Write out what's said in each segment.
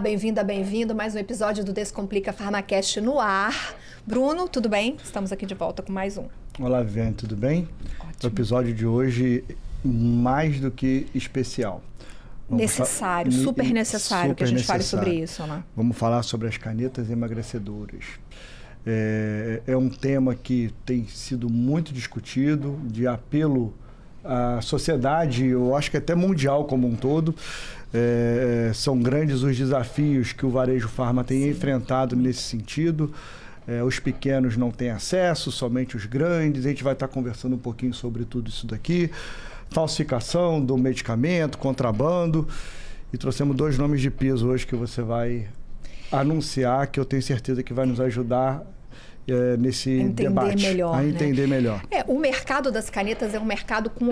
bem-vindo. Mais um episódio do Descomplica Farmacast no ar. Bruno, tudo bem? Estamos aqui de volta com mais um. Olá, Viviane, tudo bem? Ótimo. O episódio de hoje, mais do que especial. Necessário, super necessário que a gente fale sobre isso, né? Vamos falar sobre as canetas emagrecedoras. É um tema que tem sido muito discutido, de apelo à sociedade, eu acho que até mundial como um todo. São grandes os desafios que o varejo farma tem enfrentado nesse sentido. Os pequenos não têm acesso, somente os grandes. A gente vai estar conversando um pouquinho sobre tudo isso daqui. Falsificação do medicamento, contrabando. E trouxemos 2 nomes de peso hoje que você vai anunciar, que eu tenho certeza que vai nos ajudar nesse debate. Melhor, a entender melhor. O mercado das canetas é um mercado com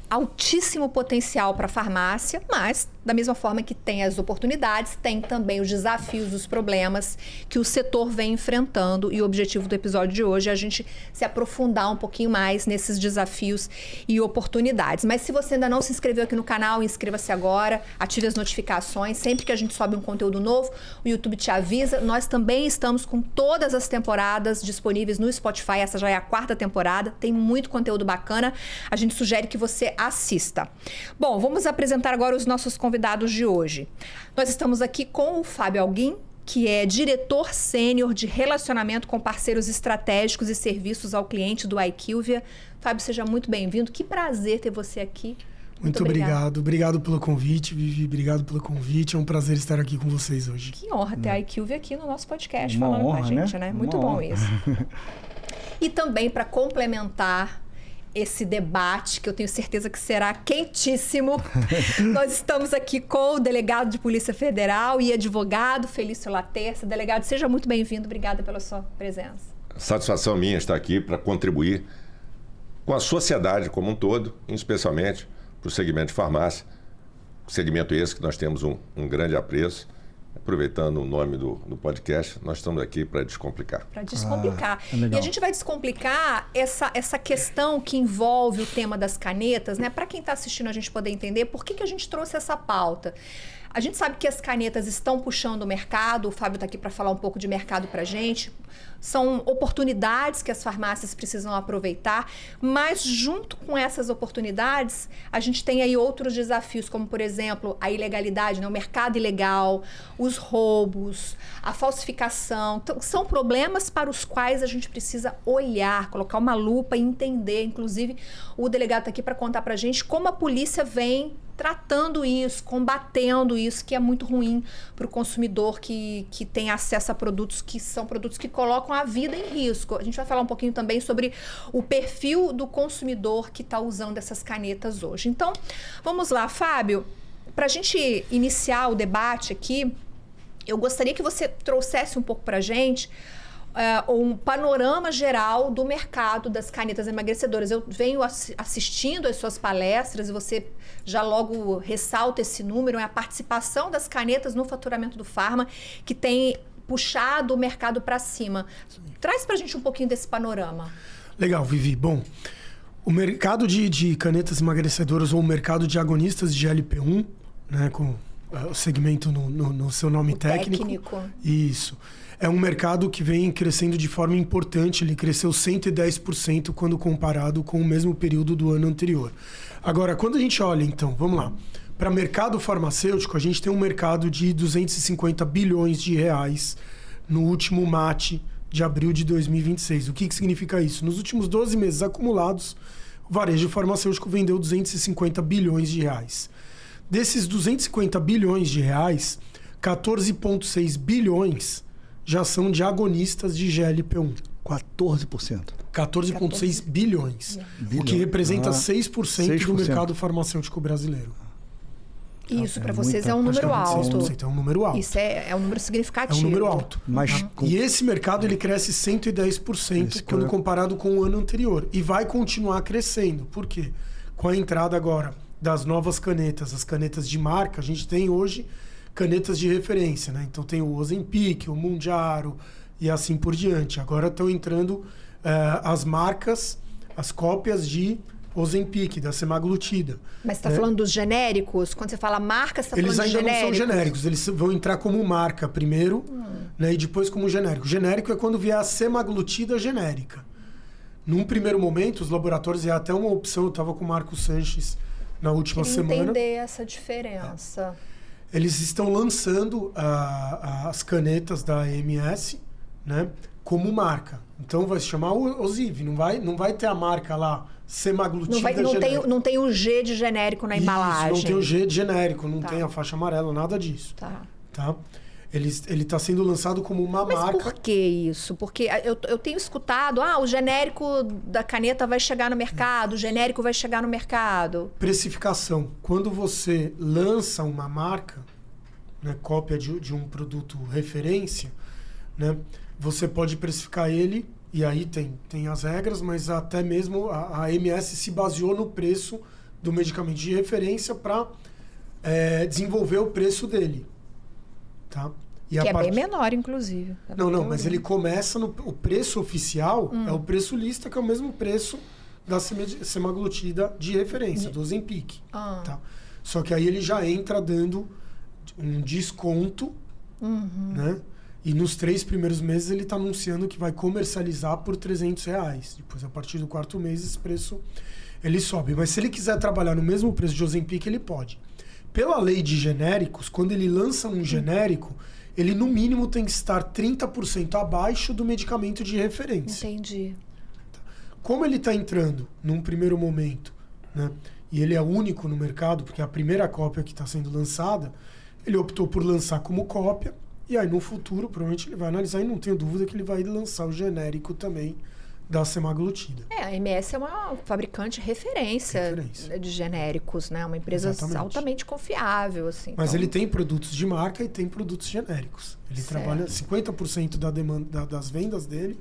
altíssimo potencial para a farmácia, mas da mesma forma que tem as oportunidades, tem também os desafios, os problemas que o setor vem enfrentando, e o objetivo do episódio de hoje é a gente se aprofundar um pouquinho mais nesses desafios e oportunidades. Mas se você ainda não se inscreveu aqui no canal, inscreva-se agora, ative as notificações, sempre que a gente sobe um conteúdo novo, o YouTube te avisa. Nós também estamos com todas as temporadas disponíveis no Spotify, essa já é a 4ª temporada, tem muito conteúdo bacana, a gente sugere que você assista. Bom, vamos apresentar agora os nossos convidados de hoje. Nós estamos aqui com o Fábio Alguim, que é diretor sênior de relacionamento com parceiros estratégicos e serviços ao cliente do IQVIA. Fábio, seja muito bem-vindo. Que prazer ter você aqui. Muito obrigado. Obrigado pelo convite, Vivi. Obrigado pelo convite. É um prazer estar aqui com vocês hoje. Que honra ter a IQVIA aqui no nosso podcast, Uma falando honra, com a gente, né? Muito bom isso. E também para complementar esse debate, que eu tenho certeza que será quentíssimo, nós estamos aqui com o delegado de Polícia Federal e advogado Felício Laterça. Delegado, seja muito bem-vindo. Obrigada pela sua presença. Satisfação minha estar aqui para contribuir com a sociedade como um todo, especialmente para o segmento de farmácia, segmento esse que nós temos um grande apreço. Aproveitando o nome do podcast, nós estamos aqui para descomplicar. Para descomplicar. E a gente vai descomplicar essa questão que envolve o tema das canetas, né? Para quem está assistindo a gente poder entender por que a gente trouxe essa pauta. A gente sabe que as canetas estão puxando o mercado, o Fábio está aqui para falar um pouco de mercado para a gente. São oportunidades que as farmácias precisam aproveitar, mas junto com essas oportunidades, a gente tem aí outros desafios, como por exemplo, a ilegalidade, né? O mercado ilegal, os roubos, a falsificação. Então, são problemas para os quais a gente precisa olhar, colocar uma lupa e entender. Inclusive, o delegado está aqui para contar para a gente como a polícia vem tratando isso, combatendo isso, que é muito ruim para o consumidor que tem acesso a produtos que são produtos que colocam a vida em risco. A gente vai falar um pouquinho também sobre o perfil do consumidor que está usando essas canetas hoje. Então, vamos lá, Fábio, para a gente iniciar o debate aqui, eu gostaria que você trouxesse um pouco para a gente um panorama geral do mercado das canetas emagrecedoras. Eu venho assistindo as suas palestras e você já logo ressalta esse número, é a participação das canetas no faturamento do farma, que tem puxado o mercado para cima. Traz para a gente um pouquinho desse panorama. Legal, Vivi. Bom, o mercado de canetas emagrecedoras ou o mercado de agonistas de GLP-1, né, com o segmento no seu nome técnico. Isso. É um mercado que vem crescendo de forma importante. Ele cresceu 110% quando comparado com o mesmo período do ano anterior. Agora, quando a gente olha, então, vamos lá, para o mercado farmacêutico, a gente tem um mercado de 250 bilhões de reais no último MAT de abril de 2026. O que significa isso? Nos últimos 12 meses acumulados, o varejo farmacêutico vendeu 250 bilhões de reais. Desses 250 bilhões de reais, 14,6 bilhões já são de agonistas de GLP-1. 14%. 14,6 bilhões. O que representa 6% do mercado farmacêutico brasileiro. Isso, para vocês é um número alto. 6% é um número alto. Isso é um número significativo. É um número alto. Mas E esse mercado ele cresce 110% quando comparado com o ano anterior. E vai continuar crescendo. Por quê? Com a entrada agora das novas canetas, as canetas de marca, a gente tem hoje canetas de referência, né? Então tem o Ozempic, o Mounjaro e assim por diante. Agora estão entrando as marcas, as cópias de Ozempic, da semaglutida. Mas você está falando dos genéricos? Quando você fala marca, você está falando de genéricos? Eles ainda não são genéricos. Eles vão entrar como marca primeiro, né, e depois como genérico. Genérico é quando vier a semaglutida genérica. Num primeiro momento, os laboratórios, é até uma opção, eu estava com o Marcos Sanches na última semana. Entender essa diferença. Eles estão lançando as canetas da AMS, né, como marca. Então vai se chamar Oziv, não vai ter a marca lá, semaglutida genérica. Não tem o G de genérico na embalagem. Não tem o G de genérico, não tem a faixa amarela, nada disso. Tá? Ele está sendo lançado como uma marca. Mas por que isso? Porque eu tenho escutado, o genérico da caneta vai chegar no mercado, o genérico vai chegar no mercado. Precificação. Quando você lança uma marca, né, cópia de um produto referência, né, você pode precificar ele, e aí tem as regras, mas até mesmo a AMS se baseou no preço do medicamento de referência para desenvolver o preço dele. Tá? Que é bem menor, inclusive. Não, mas ele começa o preço oficial, é o preço lista, que é o mesmo preço da semaglutida de referência, do Ozempic. Tá? Só que aí ele já entra dando um desconto, né? E nos 3 primeiros meses ele está anunciando que vai comercializar por R$300. Depois, a partir do 4º mês, esse preço ele sobe. Mas se ele quiser trabalhar no mesmo preço de Ozempic, ele pode. Pela lei de genéricos, quando ele lança um genérico, ele no mínimo tem que estar 30% abaixo do medicamento de referência. Entendi. Como ele está entrando num primeiro momento, né, e ele é único no mercado, porque é a primeira cópia que está sendo lançada, ele optou por lançar como cópia, e aí no futuro provavelmente ele vai analisar, e não tenho dúvida que ele vai lançar o genérico também da semaglutida. A AMS é uma fabricante referência de genéricos, né? Uma empresa altamente confiável, assim. Mas ele tem produtos de marca e tem produtos genéricos. Ele trabalha 50% da demanda das vendas dele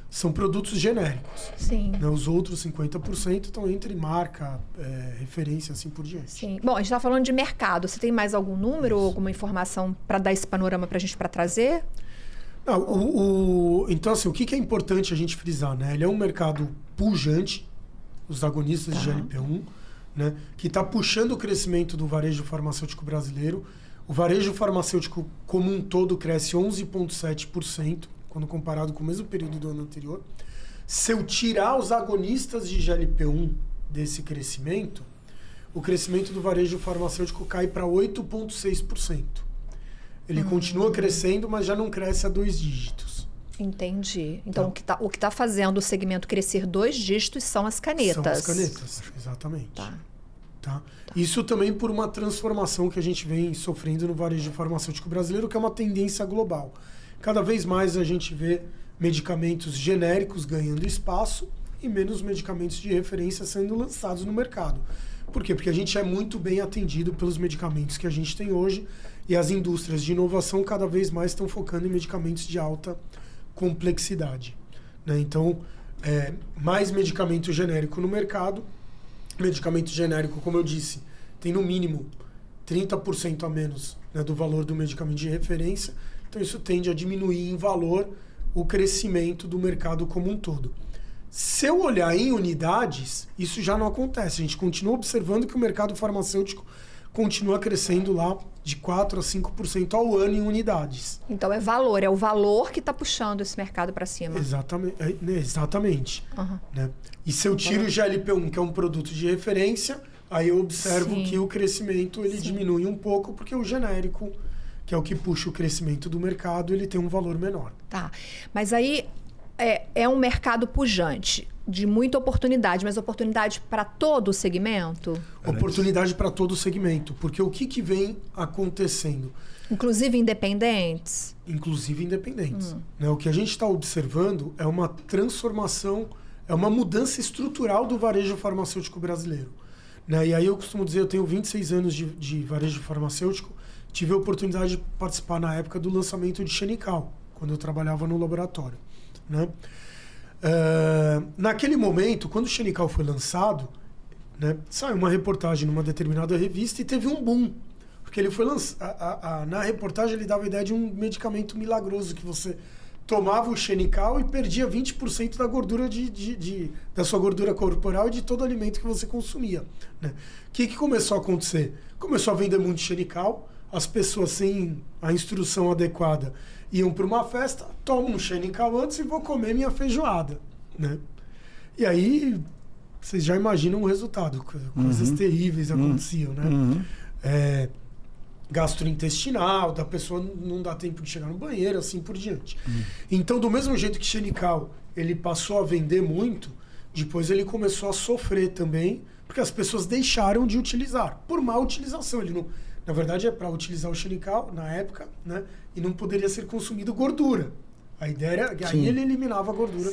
são produtos genéricos. Sim. Né? Os outros 50% estão entre marca, referência, assim por diante. Sim. Bom, a gente está falando de mercado. Você tem mais algum número ou alguma informação para dar esse panorama para a gente trazer? Não, então, assim, o que é importante a gente frisar, né? Ele é um mercado pujante, os agonistas de GLP-1, né? Que está puxando o crescimento do varejo farmacêutico brasileiro. O varejo farmacêutico como um todo cresce 11,7%, quando comparado com o mesmo período do ano anterior. Se eu tirar os agonistas de GLP-1 desse crescimento, o crescimento do varejo farmacêutico cai para 8,6%. Ele continua crescendo, mas já não cresce a 2 dígitos. Entendi. Então, o que tá fazendo o segmento crescer 2 dígitos são as canetas. São as canetas, exatamente. Tá? Isso também por uma transformação que a gente vem sofrendo no varejo farmacêutico brasileiro, que é uma tendência global. Cada vez mais a gente vê medicamentos genéricos ganhando espaço e menos medicamentos de referência sendo lançados no mercado. Por quê? Porque a gente é muito bem atendido pelos medicamentos que a gente tem hoje, e as indústrias de inovação cada vez mais estão focando em medicamentos de alta complexidade. Né? Então, mais medicamento genérico no mercado. Medicamento genérico, como eu disse, tem no mínimo 30% a menos, né, do valor do medicamento de referência. Então, isso tende a diminuir em valor o crescimento do mercado como um todo. Se eu olhar em unidades, isso já não acontece. A gente continua observando que o mercado farmacêutico continua crescendo lá de 4% a 5% ao ano em unidades. Então é o valor que está puxando esse mercado para cima. Exatamente. Né? E se eu tiro o GLP-1, que é um produto de referência, aí eu observo que o crescimento ele diminui um pouco, porque o genérico, que é o que puxa o crescimento do mercado, ele tem um valor menor. Tá, mas aí é um mercado pujante, de muita oportunidade, mas oportunidade para todo o segmento? Oportunidade para todo o segmento, porque o que vem acontecendo? Inclusive independentes? Inclusive independentes. Né? O que a gente está observando é uma transformação, é uma mudança estrutural do varejo farmacêutico brasileiro. Né? E aí eu costumo dizer, eu tenho 26 anos de varejo farmacêutico, tive a oportunidade de participar na época do lançamento de Xenical, quando eu trabalhava no laboratório. Né? Naquele momento, quando o Xenical foi lançado, né, saiu uma reportagem numa determinada revista e teve um boom. Porque ele foi lançado. Na reportagem ele dava a ideia de um medicamento milagroso que você tomava o xenical e perdia 20% da gordura da sua gordura corporal e de todo o alimento que você consumia, né? O que começou a acontecer? Começou a vender muito xenical, as pessoas sem a instrução adequada iam para uma festa, tomam um xenical antes e vou comer minha feijoada, né? E aí vocês já imaginam o resultado, coisas terríveis aconteciam, né? Gastrointestinal, da pessoa não dá tempo de chegar no banheiro, assim por diante. Então, do mesmo jeito que xenical ele passou a vender muito, depois ele começou a sofrer também, porque as pessoas deixaram de utilizar, por má utilização. Ele não, na verdade, é para utilizar o xenical, na época, né? E não poderia ser consumido gordura. A ideia era que aí ele eliminava a gordura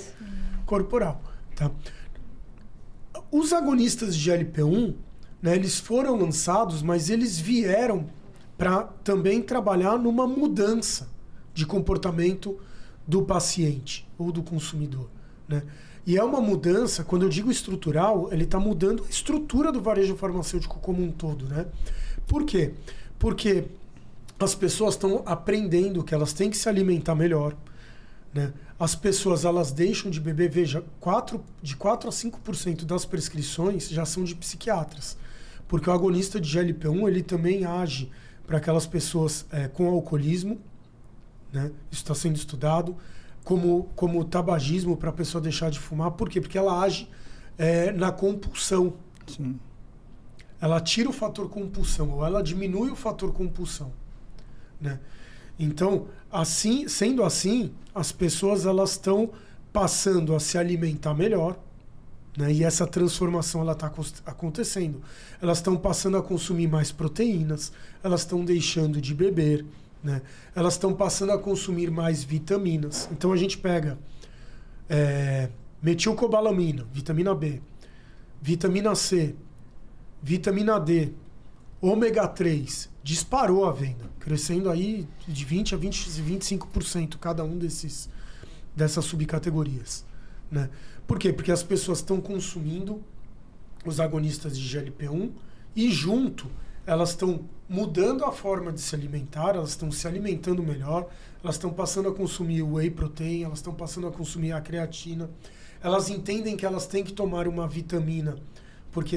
corporal. Tá? Os agonistas de GLP-1, né, eles foram lançados, mas eles vieram para também trabalhar numa mudança de comportamento do paciente ou do consumidor, né? E é uma mudança, quando eu digo estrutural, ele está mudando a estrutura do varejo farmacêutico como um todo, né? Por quê? Porque as pessoas estão aprendendo que elas têm que se alimentar melhor, né? As pessoas, elas deixam de beber, veja, de 4 a 5% das prescrições já são de psiquiatras, porque o agonista de GLP-1, ele também age para aquelas pessoas com alcoolismo, né? Isso está sendo estudado, como tabagismo, para a pessoa deixar de fumar. Por quê? Porque ela age na compulsão. Sim. Ela tira o fator compulsão, ou ela diminui o fator compulsão, né? Então, assim, sendo assim, as pessoas elas estão passando a se alimentar melhor, né? E essa transformação ela está acontecendo. Elas estão passando a consumir mais proteínas, elas estão deixando de beber, né? Elas estão passando a consumir mais vitaminas. Então a gente pega metilcobalamina, vitamina B, vitamina C, vitamina D, ômega 3, disparou a venda, crescendo aí de 20% a 25% cada um dessas subcategorias, né? Por quê? Porque as pessoas estão consumindo os agonistas de GLP-1 e junto elas estão mudando a forma de se alimentar, elas estão se alimentando melhor, elas estão passando a consumir o whey protein, elas estão passando a consumir a creatina, elas entendem que elas têm que tomar uma vitamina, porque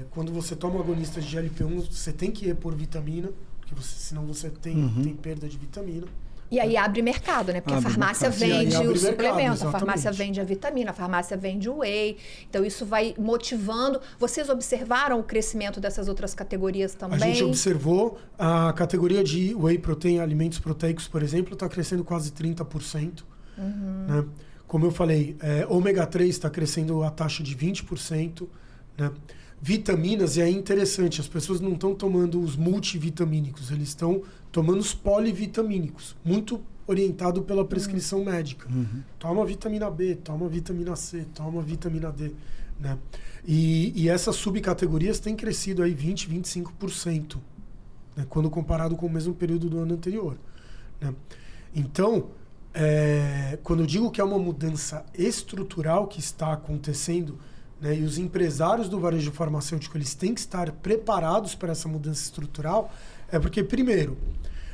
quando você toma agonistas de GLP-1, você tem que repor vitamina, porque senão você tem perda de vitamina. E aí abre mercado, né? Porque a farmácia vende o suplemento, a farmácia vende a vitamina, a farmácia vende o whey. Então isso vai motivando. Vocês observaram o crescimento dessas outras categorias também? A gente observou a categoria de whey protein, alimentos proteicos, por exemplo, está crescendo quase 30%. Né? Como eu falei, ômega 3 está crescendo a taxa de 20%. Né? Vitaminas, e é interessante, as pessoas não estão tomando os multivitamínicos, eles estão tomando os polivitamínicos, muito orientado pela prescrição médica. Toma vitamina B, toma vitamina C, toma vitamina D. Né? E essas subcategorias têm crescido aí 20%, 25%, né? Quando comparado com o mesmo período do ano anterior. Né? Então, quando eu digo que é uma mudança estrutural que está acontecendo, né, e os empresários do varejo farmacêutico eles têm que estar preparados para essa mudança estrutural, é porque, primeiro,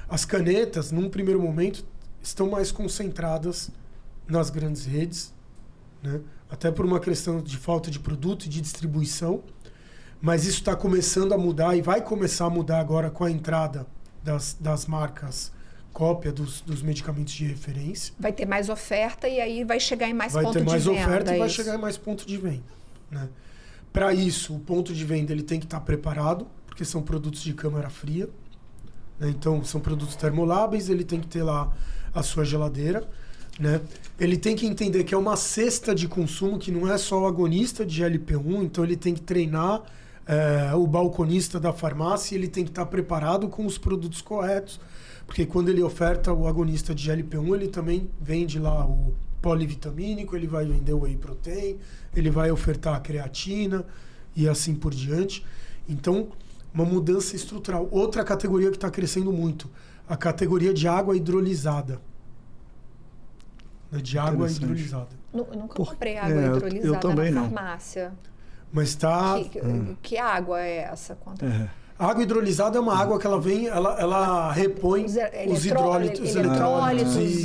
as canetas, num primeiro momento, estão mais concentradas nas grandes redes, né, até por uma questão de falta de produto e de distribuição, mas isso está começando a mudar e vai começar a mudar agora com a entrada das marcas cópia dos medicamentos de referência. Vai ter mais oferta e aí vai chegar em mais ponto de venda. Vai ter mais oferta e vai chegar em mais ponto de venda. Né? Para isso, o ponto de venda ele tem que estar preparado, porque são produtos de câmara fria, né? Então são produtos termoláveis, ele tem que ter lá a sua geladeira, né? Ele tem que entender que é uma cesta de consumo, que não é só o agonista de GLP-1, então ele tem que treinar o balconista da farmácia, ele tem que estar preparado com os produtos corretos, porque quando ele oferta o agonista de GLP-1, ele também vende lá o polivitamínico, ele vai vender o whey protein, ele vai ofertar a creatina e assim por diante. Então, uma mudança estrutural. Outra categoria que está crescendo muito, a categoria de água hidrolisada. De água hidrolisada. Nunca comprei água hidrolisada eu também na farmácia. Não. Mas está... Que água é essa? A água hidrolisada é uma água que ela vem, ela repõe os eletrólitos,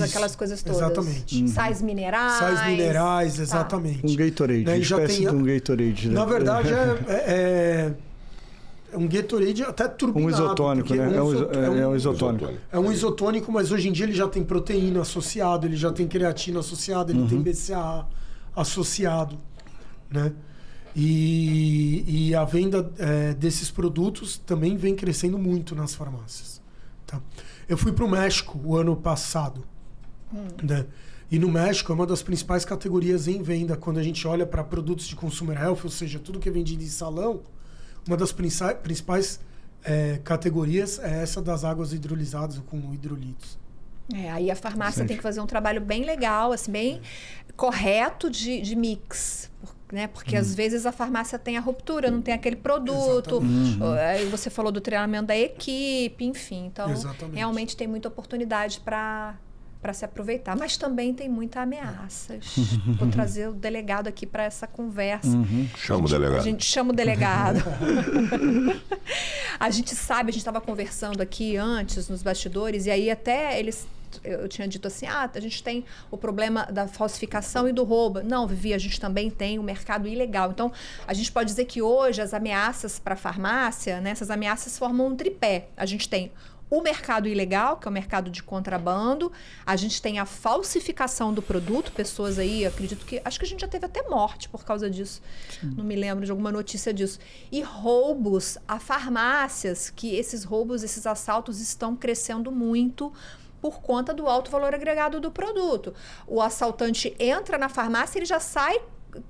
aquelas coisas todas. Exatamente. Sais minerais. Sais minerais, exatamente. Um Gatorade, né? espécie de um Gatorade. Né? Na verdade, é um Gatorade até turbinado. Um isotônico, né? É um isotônico. É um isotônico, mas hoje em dia ele já tem proteína associado, ele já tem creatina associada, ele tem BCAA associado, né? E a venda desses produtos também vem crescendo muito nas farmácias. Tá? Eu fui para o México o ano passado. Né? E no México é uma das principais categorias em venda. Quando a gente olha para produtos de consumer health, ou seja, tudo que é vendido em salão, uma das principais categorias é essa das águas hidrolisadas ou com hidrolitos. Aí a farmácia tem que fazer um trabalho bem legal, assim, bem correto de mix. Né? Porque às vezes a farmácia tem a ruptura, não tem aquele produto. Aí você falou do treinamento da equipe, enfim. Então, realmente tem muita oportunidade para se aproveitar. Mas também tem muitas ameaças. Vou trazer o delegado aqui para essa conversa. Chama o delegado. A gente chama o delegado. A gente sabe, a gente estava conversando aqui antes, nos bastidores, e aí até eu tinha dito assim, a gente tem o problema da falsificação e do roubo. Não, Vivi, a gente também tem o mercado ilegal. Então, a gente pode dizer que hoje as ameaças para a farmácia, né, essas ameaças formam um tripé. A gente tem o mercado ilegal, que é o mercado de contrabando. A gente tem a falsificação do produto. Pessoas aí, acho que a gente já teve até morte por causa disso. Não me lembro de alguma notícia disso. E roubos a farmácias, que esses roubos, esses assaltos estão crescendo muito por conta do alto valor agregado do produto. O assaltante entra na farmácia e ele já sai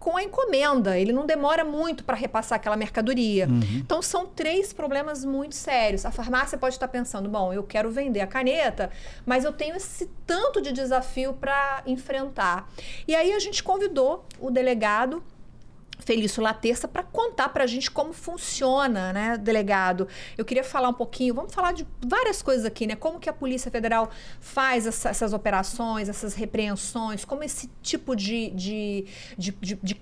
com a encomenda. Ele não demora muito para repassar aquela mercadoria. Então, são 3 problemas muito sérios. A farmácia pode estar pensando, bom, eu quero vender a caneta, mas eu tenho esse tanto de desafio para enfrentar. E aí a gente convidou o delegado Felício Laterça para contar para a gente como funciona, né, delegado? Eu queria falar um pouquinho, vamos falar de várias coisas aqui, né? Como que a Polícia Federal faz essas operações, essas repreensões, como esse tipo de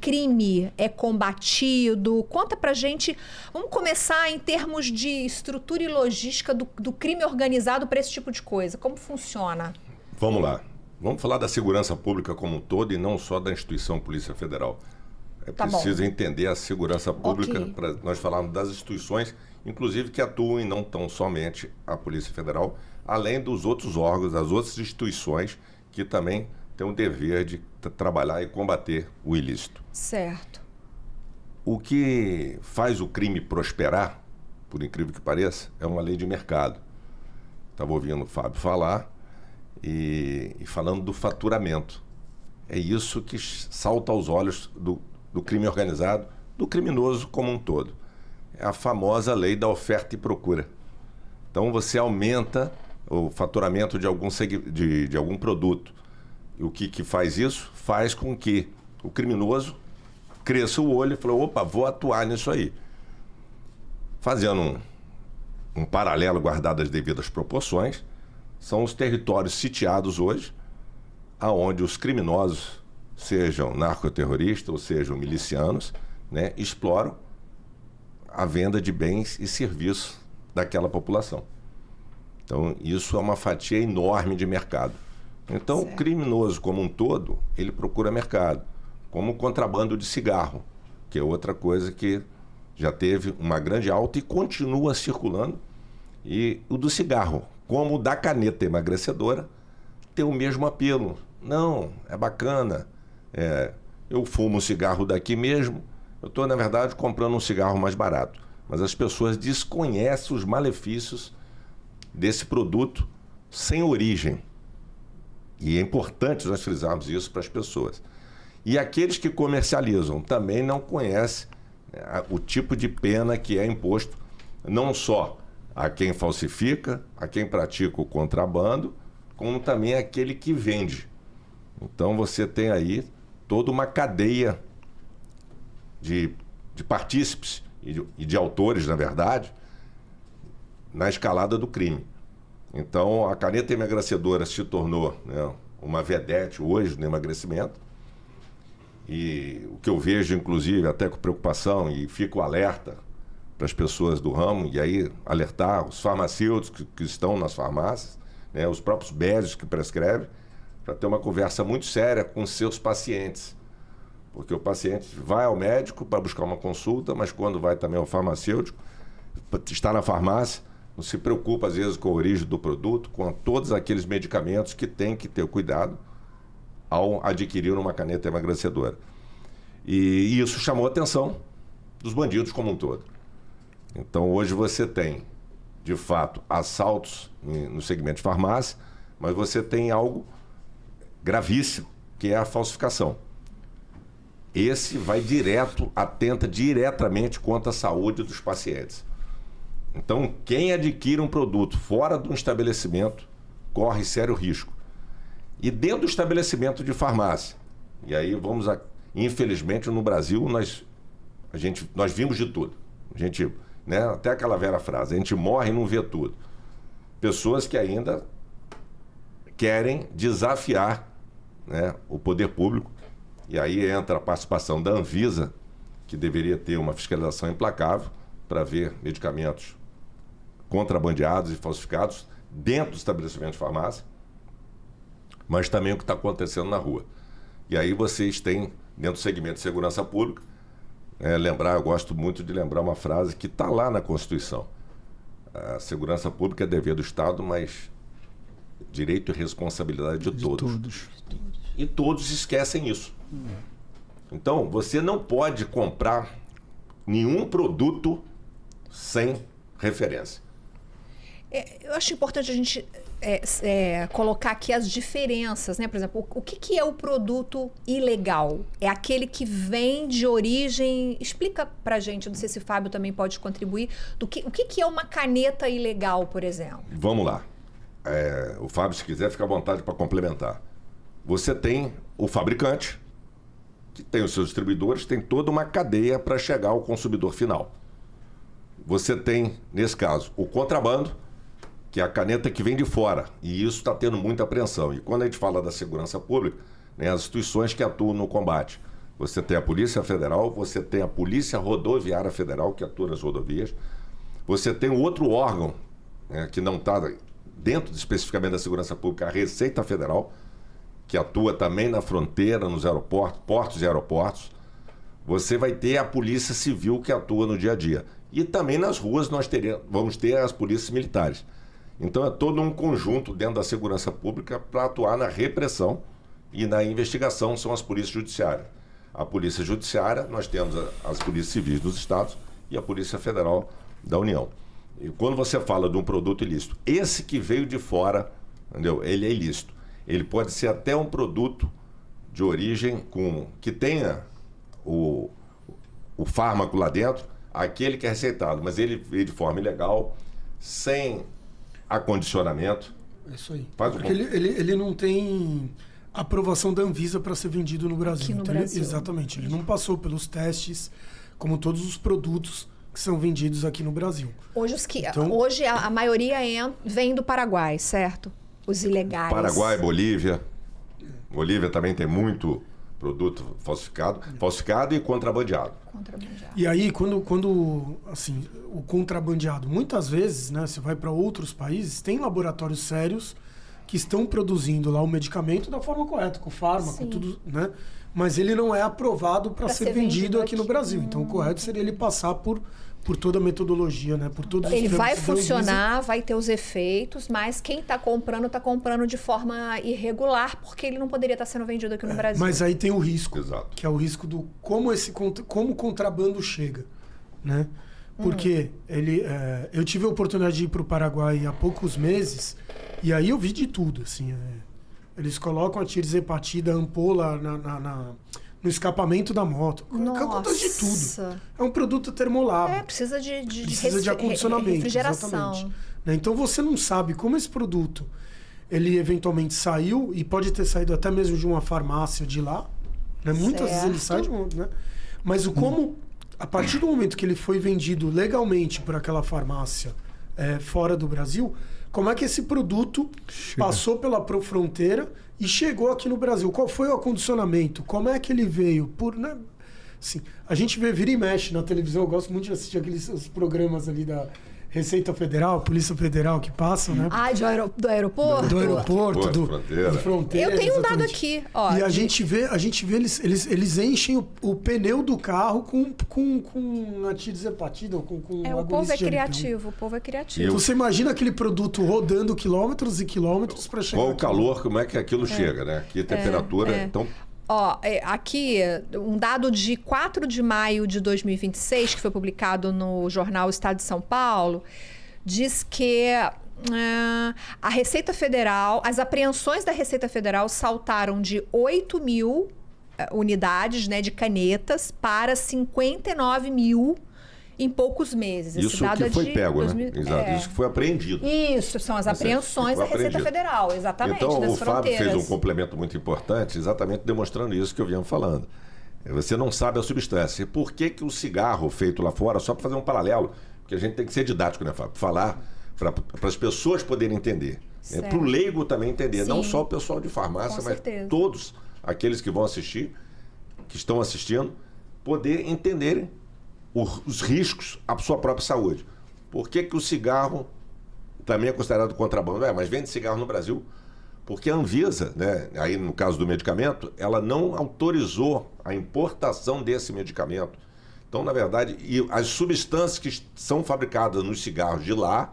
crime é combatido. Conta pra gente, vamos começar em termos de estrutura e logística do crime organizado para esse tipo de coisa. Como funciona? Vamos lá. Vamos falar da segurança pública como um todo e não só da instituição Polícia Federal. É preciso entender a segurança pública para nós falarmos das instituições, inclusive que atuam e não tão somente a Polícia Federal, além dos outros órgãos, das outras instituições que também têm o dever de trabalhar e combater o ilícito. Certo. O que faz o crime prosperar, por incrível que pareça, é uma lei de mercado. Estava ouvindo o Fábio falar e falando do faturamento. É isso que salta aos olhos do crime organizado, do criminoso como um todo. É a famosa lei da oferta e procura. Então, você aumenta o faturamento de algum produto. E o que faz isso? Faz com que o criminoso cresça o olho e fale, opa, vou atuar nisso aí. Fazendo um paralelo guardado as devidas proporções, são os territórios sitiados hoje, aonde os criminosos, sejam narcoterroristas ou sejam milicianos, né, exploram a venda de bens e serviços daquela população. Então, isso é uma fatia enorme de mercado. Então, o criminoso como um todo, ele procura mercado, como o contrabando de cigarro, que é outra coisa que já teve uma grande alta e continua circulando. E o do cigarro, como o da caneta emagrecedora, tem o mesmo apelo. Não, é bacana. Eu fumo um cigarro daqui mesmo, eu estou, na verdade, comprando um cigarro mais barato. Mas as pessoas desconhecem os malefícios desse produto sem origem. E é importante nós frisarmos isso para as pessoas. E aqueles que comercializam também não conhecem o tipo de pena que é imposto, não só a quem falsifica, a quem pratica o contrabando, como também aquele que vende. Então você tem aí toda uma cadeia de partícipes e de autores, na verdade, na escalada do crime. Então, a caneta emagrecedora se tornou, né, uma vedete hoje no emagrecimento. E o que eu vejo, inclusive, até com preocupação, e fico alerta para as pessoas do ramo, e aí alertar os farmacêuticos que estão nas farmácias, né, os próprios médicos que prescrevem, para ter uma conversa muito séria com seus pacientes. Porque o paciente vai ao médico para buscar uma consulta, mas quando vai também ao farmacêutico, está na farmácia, não se preocupa às vezes com a origem do produto, com todos aqueles medicamentos que tem que ter cuidado ao adquirir uma caneta emagrecedora. E isso chamou a atenção dos bandidos como um todo. Então hoje você tem, de fato, assaltos no segmento de farmácia, mas você tem algo gravíssimo, que é a falsificação. Esse vai atenta diretamente contra a saúde dos pacientes. Então, quem adquire um produto fora de um estabelecimento corre sério risco. E dentro do estabelecimento de farmácia, e aí infelizmente no Brasil nós vimos de tudo. A gente, né, até aquela velha frase, a gente morre e não vê tudo. Pessoas que ainda querem desafiar, né, o poder público. E aí entra a participação da Anvisa, que deveria ter uma fiscalização implacável para ver medicamentos contrabandeados e falsificados dentro do estabelecimento de farmácia, mas também o que está acontecendo na rua. E aí vocês têm, dentro do segmento de segurança pública, eu gosto muito de lembrar uma frase que está lá na Constituição. A segurança pública é dever do Estado, mas direito e responsabilidade de todos. E todos esquecem isso. Então, você não pode comprar nenhum produto sem referência. Eu acho importante a gente colocar aqui as diferenças, né? Por exemplo, o que é o produto ilegal? É aquele que vem de origem... Explica pra gente, não sei se o Fábio também pode contribuir, o que é uma caneta ilegal, por exemplo? Vamos lá. O Fábio, se quiser, fica à vontade para complementar. Você tem o fabricante, que tem os seus distribuidores, tem toda uma cadeia para chegar ao consumidor final. Você tem, nesse caso, o contrabando, que é a caneta que vem de fora, e isso está tendo muita apreensão. E quando a gente fala da segurança pública, né, as instituições que atuam no combate, você tem a Polícia Federal, você tem a Polícia Rodoviária Federal, que atua nas rodovias, você tem outro órgão, né, que não está dentro especificamente da segurança pública, a Receita Federal, que atua também na fronteira, nos aeroportos, portos e aeroportos. Você vai ter a Polícia Civil, que atua no dia a dia. E também nas ruas vamos ter as polícias militares. Então é todo um conjunto dentro da segurança pública para atuar na repressão, e na investigação são as polícias judiciárias. A Polícia Judiciária, nós temos as polícias civis dos estados e a Polícia Federal da União. E quando você fala de um produto ilícito, esse que veio de fora, entendeu? Ele é ilícito. Ele pode ser até um produto de origem que tenha o fármaco lá dentro, aquele que é receitado, mas ele veio de forma ilegal, sem acondicionamento. É isso aí. Porque ele não tem aprovação da Anvisa para ser vendido no Brasil. Aqui no Brasil. Exatamente. Ele não passou pelos testes, como todos os produtos que são vendidos aqui no Brasil. Hoje a maioria vem do Paraguai, certo? Os ilegais. Paraguai, Bolívia. Bolívia também tem muito produto falsificado e contrabandeado. E aí, quando assim, o contrabandeado, muitas vezes, né, você vai para outros países, tem laboratórios sérios que estão produzindo lá o medicamento da forma correta, com fármaco, Sim. tudo, né? Mas ele não é aprovado para ser vendido aqui no Brasil. Então, o correto seria ele passar por toda a metodologia, né? Por todos os Ele vai funcionar, vai ter os efeitos, mas quem está comprando de forma irregular, porque ele não poderia estar sendo vendido aqui no Brasil. Mas aí tem o risco, Exato. Que é o risco do como o contrabando chega, né? Porque eu tive a oportunidade de ir para o Paraguai há poucos meses, e aí eu vi de tudo, assim. Eles colocam a tirzepatida, a ampola no escapamento da moto. Acontece de tudo. É um produto termolável. Precisa de acondicionamento. Refrigeração. Exatamente. Né? Então você não sabe como esse produto ele eventualmente saiu, e pode ter saído até mesmo de uma farmácia de lá. Né? Muitas vezes ele sai de uma... Né? Mas como, a partir do momento que ele foi vendido legalmente por aquela farmácia fora do Brasil, como é que esse produto passou pela fronteira e chegou aqui no Brasil? Qual foi o acondicionamento? Como é que ele veio? Sim. A gente vira e mexe na televisão, eu gosto muito de assistir os programas ali da Receita Federal, Polícia Federal que passam, né? Ah, do aeroporto? Do aeroporto, do fronteira. Eu tenho um dado aqui, ó. E a gente vê eles enchem o pneu do carro com antideserpatida, com o povo é criativo, o povo é criativo. Então, você imagina aquele produto rodando quilômetros e quilômetros para chegar. Qual o calor, como é que aquilo chega, né? Que temperatura, então... Ó, aqui, um dado de 4 de maio de 2026, que foi publicado no jornal Estado de São Paulo, diz que a Receita Federal, as apreensões da Receita Federal saltaram de 8 mil unidades, né, de canetas para 59 mil em poucos meses. Isso que foi pego, né? Exato, isso que foi apreendido. Isso, são as apreensões da Receita Federal, exatamente, então, das fronteiras. Fábio fez um complemento muito importante, exatamente demonstrando isso que eu vinha falando. Você não sabe a substância. E por que o cigarro feito lá fora, só para fazer um paralelo, porque a gente tem que ser didático, né, Fábio? Falar para as pessoas poderem entender. Para o leigo também entender. Sim. Não só o pessoal de farmácia, mas todos aqueles que vão assistir, que estão assistindo, poder entenderem os riscos à sua própria saúde. Por que o cigarro também é considerado contrabando? Mas vende cigarro no Brasil. Porque a Anvisa, né, aí no caso do medicamento, ela não autorizou a importação desse medicamento. Então, na verdade, as substâncias que são fabricadas nos cigarros de lá,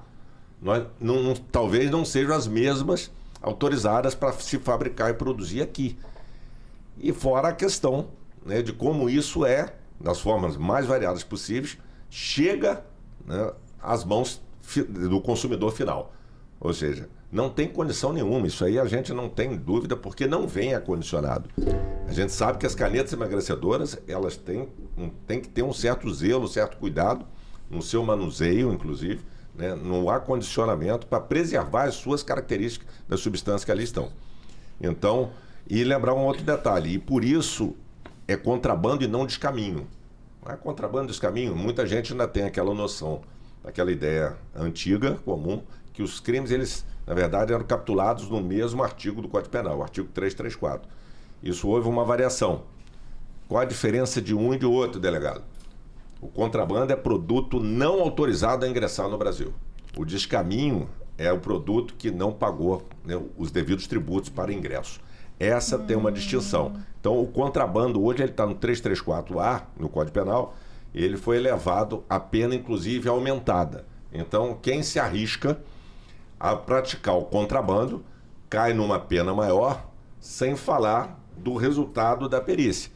talvez não sejam as mesmas autorizadas para se fabricar e produzir aqui. E fora a questão, né, de como isso das formas mais variadas possíveis, chega, né, às mãos do consumidor final. Ou seja, não tem condição nenhuma. Isso aí a gente não tem dúvida, porque não vem acondicionado. A gente sabe que as canetas emagrecedoras, elas têm que ter um certo zelo, um certo cuidado no seu manuseio, inclusive, né, no acondicionamento, para preservar as suas características das substâncias que ali estão. Então, e lembrar um outro detalhe, e por isso é contrabando e não descaminho. Não é contrabando e descaminho, muita gente ainda tem aquela noção, aquela ideia antiga, comum, que os crimes, eles, na verdade, eram capitulados no mesmo artigo do Código Penal, o artigo 334. Isso houve uma variação. Qual a diferença de um e de outro, delegado? O contrabando é produto não autorizado a ingressar no Brasil. O descaminho é o produto que não pagou, né, os devidos tributos para ingresso. Essa tem uma distinção. Então, o contrabando, hoje, ele está no 334A, no Código Penal, ele foi elevado a pena, inclusive, aumentada. Então, quem se arrisca a praticar o contrabando cai numa pena maior, sem falar do resultado da perícia.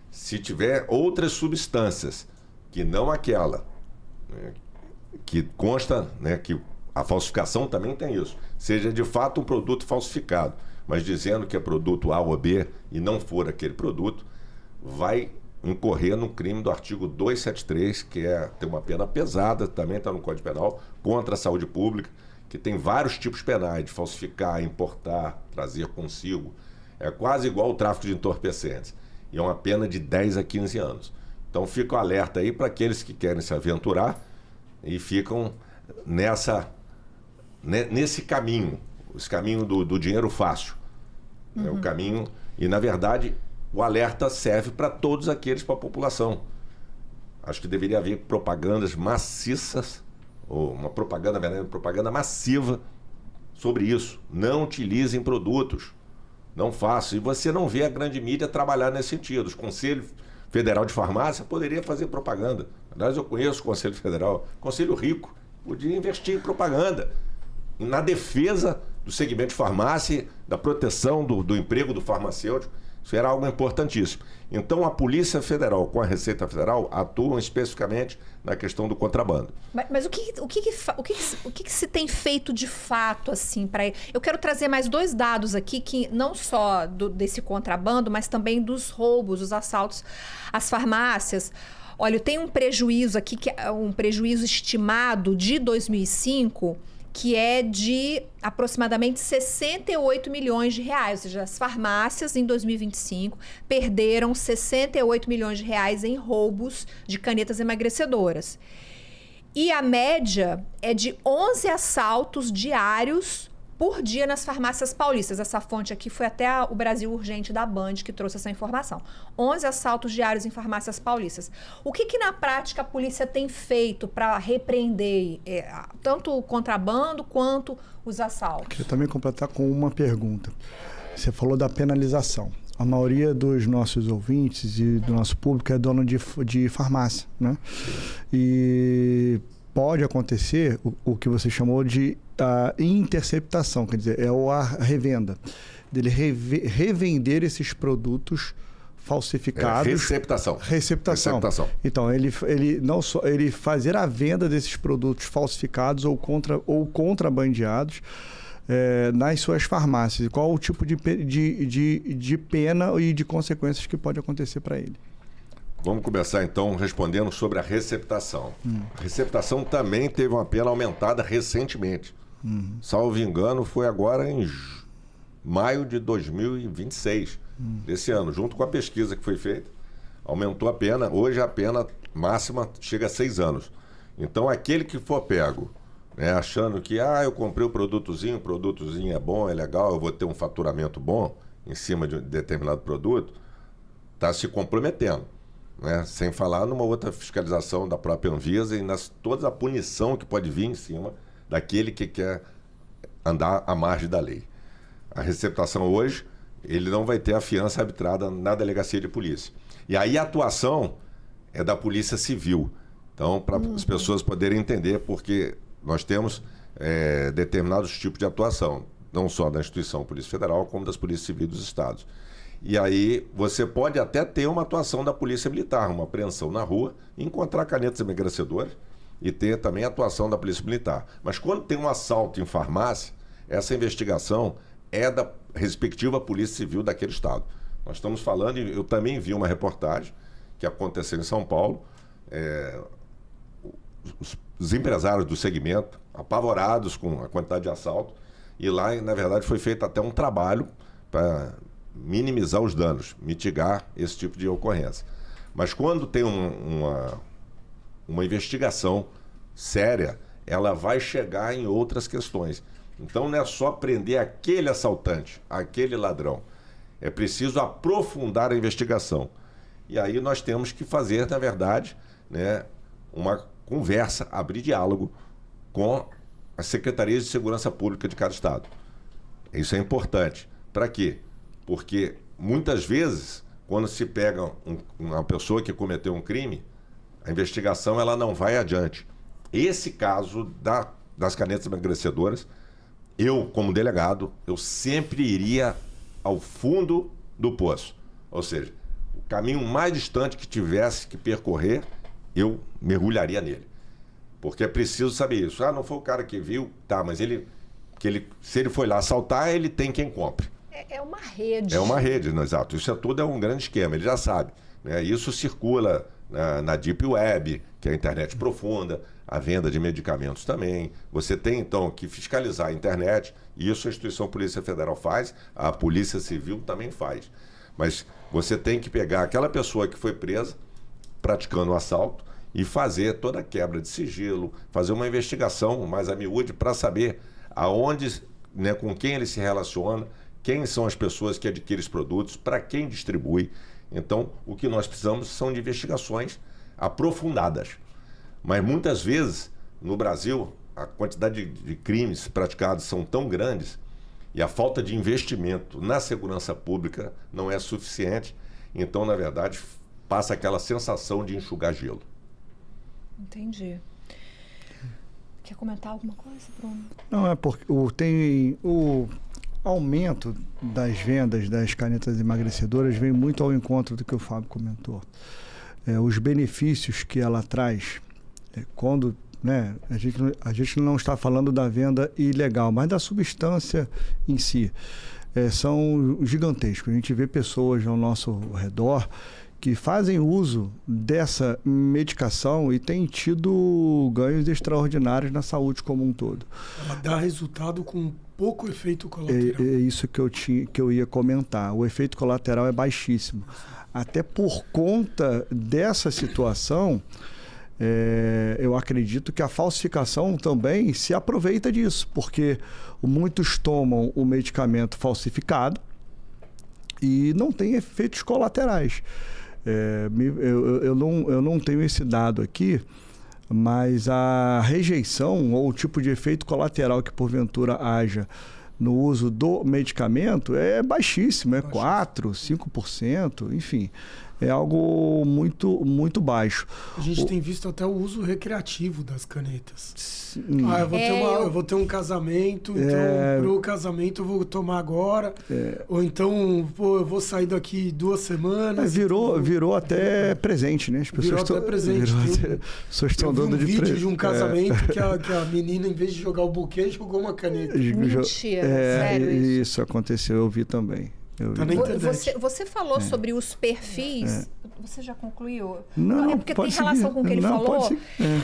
Se tiver outras substâncias, que não aquela, né, que consta, né, que a falsificação também tem isso, seja de fato um produto falsificado, mas dizendo que é produto A ou B e não for aquele produto, vai incorrer no crime do artigo 273, que tem uma pena pesada, também está no Código Penal, contra a saúde pública, que tem vários tipos penais, de falsificar, importar, trazer consigo. É quase igual ao tráfico de entorpecentes. E é uma pena de 10 a 15 anos. Então fica o alerta aí para aqueles que querem se aventurar e ficam nesse caminho, esse caminho do dinheiro fácil. É o caminho, e na verdade o alerta serve para todos aqueles, para a população. Acho que deveria haver propagandas maciças, ou uma propaganda massiva sobre isso. Não utilizem produtos, não façam. E você não vê a grande mídia trabalhar nesse sentido. O Conselho Federal de Farmácia poderia fazer propaganda. Aliás, eu conheço o Conselho Federal, Conselho Rico, podia investir em propaganda, na defesa do segmento de farmácia, da proteção do emprego do farmacêutico. Isso era algo importantíssimo. Então, a Polícia Federal com a Receita Federal atuam especificamente na questão do contrabando. Mas o que se tem feito de fato, assim, para... Eu quero trazer mais 2 dados aqui, que não só desse contrabando, mas também dos roubos, os assaltos às farmácias. Olha, tem um prejuízo aqui, que é um prejuízo estimado de 2005... que é de aproximadamente 68 milhões de reais. Ou seja, as farmácias em 2025 perderam 68 milhões de reais em roubos de canetas emagrecedoras. E a média é de 11 assaltos diários por dia nas farmácias paulistas. Essa fonte aqui foi até o Brasil Urgente da Band que trouxe essa informação. 11 assaltos diários em farmácias paulistas. O que na prática a polícia tem feito para repreender tanto o contrabando quanto os assaltos? Queria também completar com uma pergunta. Você falou da penalização. A maioria dos nossos ouvintes e do nosso público é dono de farmácia, né? E pode acontecer o que você chamou de interceptação, quer dizer, é a revenda. Dele revender esses produtos falsificados. Receptação. Então, ele fazer a venda desses produtos falsificados ou contrabandeados nas suas farmácias. Qual o tipo de pena e de consequências que pode acontecer para ele? Vamos começar, então, respondendo sobre a receptação. A receptação também teve uma pena aumentada recentemente. Salvo engano, foi agora em maio de 2026, desse ano, junto com a pesquisa que foi feita. Aumentou a pena. Hoje a pena máxima chega a 6 anos. Então, aquele que for pego, né, achando que eu comprei o produtozinho é bom, é legal, eu vou ter um faturamento bom em cima de um determinado produto, está se comprometendo. Né? Sem falar numa outra fiscalização da própria Anvisa e toda a punição que pode vir em cima daquele que quer andar à margem da lei. A receptação hoje, ele não vai ter a fiança arbitrada na delegacia de polícia. E aí a atuação é da Polícia Civil. Então, para as pessoas poderem entender, porque nós temos determinados tipos de atuação, não só da instituição Polícia Federal, como das Polícias Civis dos Estados. E aí você pode até ter uma atuação da Polícia Militar, uma apreensão na rua, encontrar canetas emigracedoras e ter também a atuação da Polícia Militar. Mas quando tem um assalto em farmácia, essa investigação é da respectiva Polícia Civil daquele estado. Nós estamos falando, e eu também vi uma reportagem que aconteceu em São Paulo, os empresários do segmento apavorados com a quantidade de assalto, e lá, na verdade, foi feito até um trabalho para minimizar os danos, mitigar esse tipo de ocorrência. Mas quando tem uma investigação séria, ela vai chegar em outras questões. Então não é só prender aquele assaltante, aquele ladrão. É preciso aprofundar a investigação. E aí nós temos que fazer, na verdade, né, uma conversa, abrir diálogo com as secretarias de segurança pública de cada estado. Isso é importante. Para quê? Porque muitas vezes, quando se pega uma pessoa que cometeu um crime, a investigação ela não vai adiante. Esse caso das canetas emagrecedoras, eu, como delegado, eu sempre iria ao fundo do poço. Ou seja, o caminho mais distante que tivesse que percorrer, eu mergulharia nele. Porque é preciso saber isso. Não foi o cara que viu, mas se ele foi lá assaltar, ele tem quem compre. É uma rede. É uma rede, né? Exato. Isso tudo é um grande esquema, ele já sabe. Né? Isso circula na Deep Web, que é a internet profunda, a venda de medicamentos também. Você tem, então, que fiscalizar a internet, e isso a instituição Polícia Federal faz, a Polícia Civil também faz. Mas você tem que pegar aquela pessoa que foi presa, praticando o assalto, e fazer toda a quebra de sigilo, fazer uma investigação mais a miúde para saber aonde, né, com quem ele se relaciona, quem são as pessoas que adquirem os produtos, para quem distribui. Então, o que nós precisamos são de investigações aprofundadas. Mas muitas vezes, no Brasil, a quantidade de crimes praticados são tão grandes e a falta de investimento na segurança pública não é suficiente. Então, na verdade, passa aquela sensação de enxugar gelo. Entendi. Quer comentar alguma coisa, Bruno? Não, é porque tem o aumento das vendas das canetas emagrecedoras vem muito ao encontro do que o Fábio comentou. Os benefícios que ela traz, quando, né, a gente não está falando da venda ilegal, mas da substância em si, são gigantescos. A gente vê pessoas ao nosso redor que fazem uso dessa medicação e têm tido ganhos extraordinários na saúde como um todo. Ela dá resultado com pouco efeito colateral. É isso que eu ia comentar. O efeito colateral é baixíssimo. Até por conta dessa situação, eu acredito que a falsificação também se aproveita disso, porque muitos tomam o medicamento falsificado e não tem efeitos colaterais. Eu não tenho esse dado aqui, mas a rejeição ou o tipo de efeito colateral que porventura haja no uso do medicamento é baixíssimo, é 4%, 5%, enfim. É algo muito, muito baixo. A gente tem visto até o uso recreativo das canetas. Eu vou ter um casamento, então pro casamento eu vou tomar agora. Ou então, eu vou sair daqui 2 semanas. Virou até presente, né? As pessoas virou até presente. Pessoas estão dando de presente. Um vídeo de um casamento que a menina, em vez de jogar o buquê, jogou uma caneta. Mentira, sério isso? Isso aconteceu, eu vi também. Tá na internet. Você falou sobre os perfis. Você já concluiu? Não, porque tem relação com o que ele falou. Pode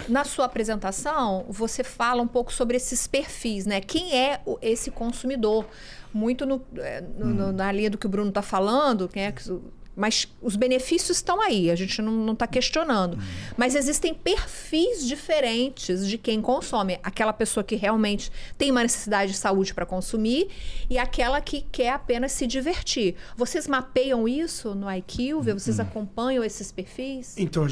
Na sua apresentação, você fala um pouco sobre esses perfis, né? Quem é esse consumidor? Muito na linha do que o Bruno está falando, mas os benefícios estão aí, a gente não está questionando. Mas existem perfis diferentes de quem consome. Aquela pessoa que realmente tem uma necessidade de saúde para consumir e aquela que quer apenas se divertir. Vocês mapeiam isso no IQVIA? Vocês acompanham esses perfis? Então, a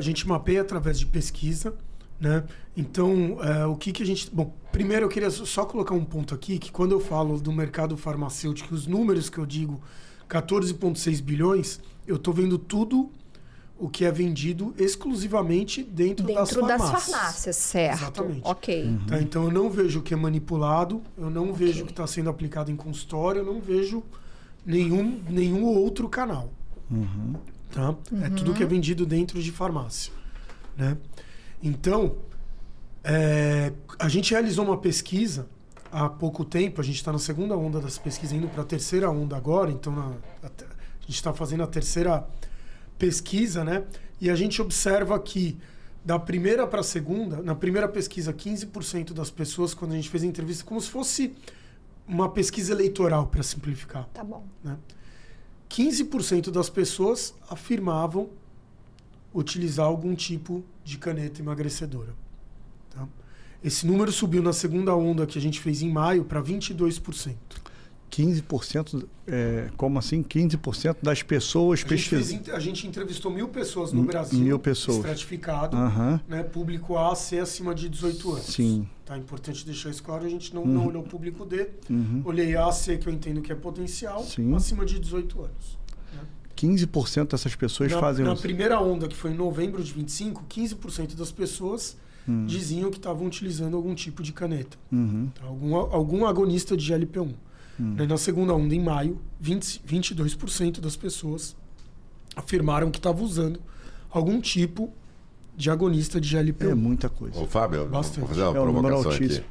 gente mapeia através de pesquisa, né? Então, o que a gente... Bom, primeiro eu queria só colocar um ponto aqui, que quando eu falo do mercado farmacêutico, os números que eu digo... 14,6 bilhões, eu estou vendo tudo o que é vendido exclusivamente dentro das farmácias. Certo. Exatamente. Ok. Tá, então, eu não vejo o que é manipulado, eu não vejo o que está sendo aplicado em consultório, eu não vejo nenhum outro canal. Tá? É tudo que é vendido dentro de farmácia. Né? Então, a gente realizou uma pesquisa há pouco tempo, a gente está na segunda onda das pesquisas, indo para a terceira onda agora, então a gente está fazendo a terceira pesquisa, né? E a gente observa que da primeira para a segunda, na primeira pesquisa, 15% das pessoas, quando a gente fez a entrevista, como se fosse uma pesquisa eleitoral, para simplificar. Tá bom. Né? 15% das pessoas afirmavam utilizar algum tipo de caneta emagrecedora. Tá? Esse número subiu na segunda onda que a gente fez em maio para 22%. 15%? Como assim? 15% das pessoas pesquisadas? A gente entrevistou 1.000 pessoas no Brasil. 1.000 pessoas. Estratificado. Né, público A, C acima de 18 anos. Sim. Tá importante deixar isso claro. A gente não olhou o público D. Olhei A, C, que eu entendo que é potencial, acima de 18 anos. Né? 15% dessas pessoas fazem isso. Na primeira onda, que foi em novembro de 25, 15% das pessoas diziam que estavam utilizando algum tipo de caneta. Tá? Algum agonista de GLP-1. Na segunda onda, em maio, 22% das pessoas afirmaram que estavam usando algum tipo de agonista de GLP-1. É muita coisa. Ô, Fábio, bastante. Vou fazer uma provocação aqui.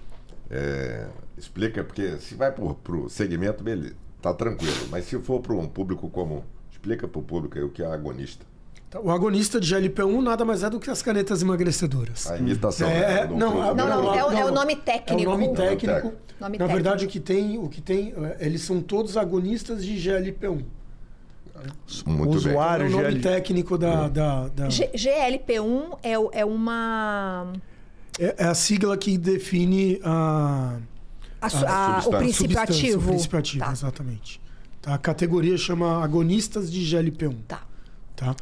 Explica, porque se vai para o segmento, ele tá tranquilo. Mas se for para um público comum, explica para o público aí o que é agonista. O agonista de GLP-1 nada mais é do que as canetas emagrecedoras. A imitação. É o nome técnico. É o nome técnico. Nome Na técnico. verdade, o que tem, eles são todos agonistas de GLP-1. Muito usuário bem. É o nome técnico da... GLP-1 é uma... É a sigla que define o princípio ativo. O princípio ativo, tá. Exatamente. Tá? A categoria chama agonistas de GLP-1. Tá?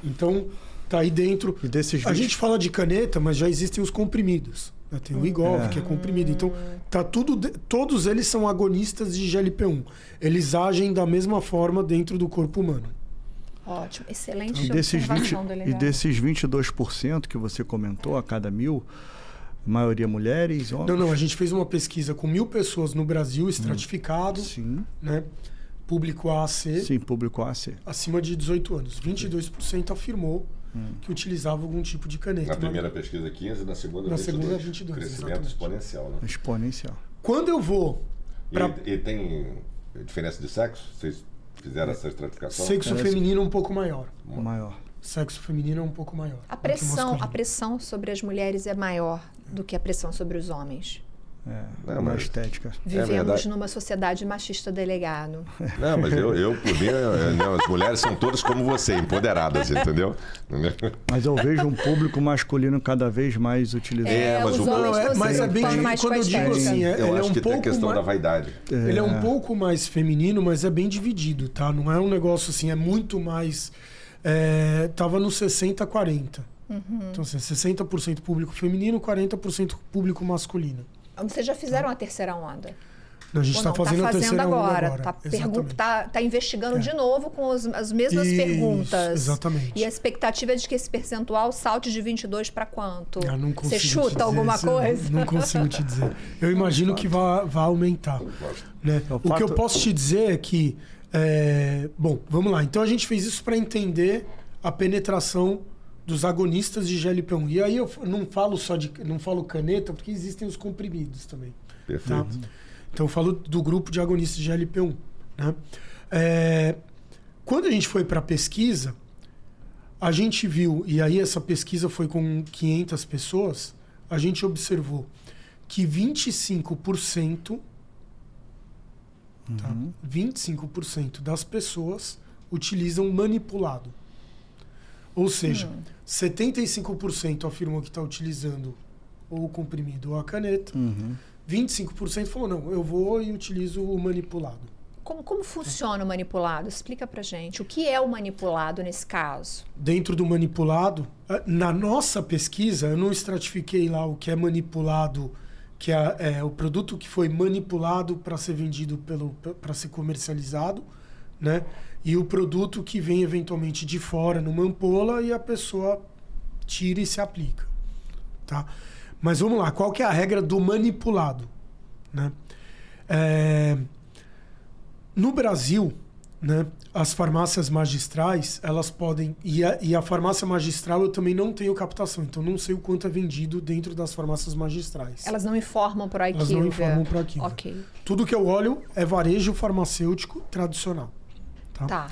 Então, tá aí dentro. E desses a gente fala de caneta, mas já existem os comprimidos. Né? Tem o Wegovy, que é comprimido. Então, tá todos eles são agonistas de GLP-1. Eles agem da mesma forma dentro do corpo humano. Ótimo, excelente observação do E desses 22% que você comentou, a cada 1.000, maioria mulheres, homens? Não, a gente fez uma pesquisa com 1.000 pessoas no Brasil, estratificado, né? Público A, C. Sim, público A, C. Acima de 18 anos. 22% afirmou que utilizava algum tipo de caneta. Na primeira pesquisa 15, na segunda 22. Crescimento exatamente. exponencial, né? Exponencial. Quando eu vou... E tem diferença de sexo? Vocês fizeram essa estratificação? Sexo feminino um pouco maior. Maior. Sexo feminino é um pouco maior. A pressão sobre as mulheres é maior do que a pressão sobre os homens. na estética. Vivemos numa sociedade machista, delegado. Não, mas eu por mim, as mulheres são todas como você, empoderadas, entendeu? Mas eu vejo um público masculino cada vez mais utilizando. Mas é bem quando eu digo assim, eu acho que tem a questão da vaidade. Ele é um pouco mais feminino, mas é bem dividido, tá? Não é um negócio assim, é muito mais... tava no 60-40. Então, assim, 60% público feminino, 40% público masculino. Vocês já fizeram a terceira onda? A gente está fazendo a terceira onda agora. Tá investigando de novo com as mesmas perguntas. Exatamente. E a expectativa é de que esse percentual salte de 22 para quanto? Você chuta alguma coisa? Não consigo te dizer. Eu imagino que vai aumentar. Né? O que eu posso te dizer é que... bom, vamos lá. Então a gente fez isso para entender a penetração dos agonistas de GLP-1. E aí eu não falo caneta, porque existem os comprimidos também. Perfeito. Tá? Então eu falo do grupo de agonistas de GLP-1. Né? Quando a gente foi para a pesquisa, a gente viu, e aí essa pesquisa foi com 500 pessoas, a gente observou que 25%, 25% das pessoas utilizam manipulado. Ou seja, 75% afirmou que está utilizando ou o comprimido ou a caneta. 25% falou, não, eu vou e utilizo o manipulado. Como funciona o manipulado? Explica pra gente. O que é o manipulado nesse caso? Dentro do manipulado, na nossa pesquisa, eu não estratifiquei lá o que é manipulado, que é o produto que foi manipulado para ser vendido, para ser comercializado, né? E o produto que vem eventualmente de fora numa ampola e a pessoa tira e se aplica. Tá? Mas vamos lá, qual que é a regra do manipulado? Né? No Brasil, né, as farmácias magistrais, elas podem... E a farmácia magistral eu também não tenho captação, então não sei o quanto é vendido dentro das farmácias magistrais. Elas não informam por aqui. Elas não informam por aqui. Ok. Tudo que eu olho é varejo farmacêutico tradicional. Tá?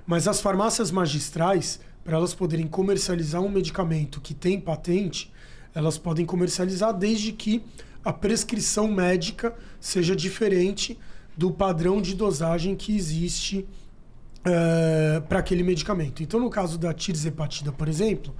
Mas as farmácias magistrais, para elas poderem comercializar um medicamento que tem patente, elas podem comercializar desde que a prescrição médica seja diferente do padrão de dosagem que existe para aquele medicamento. Então, no caso da tirzepatida, por exemplo,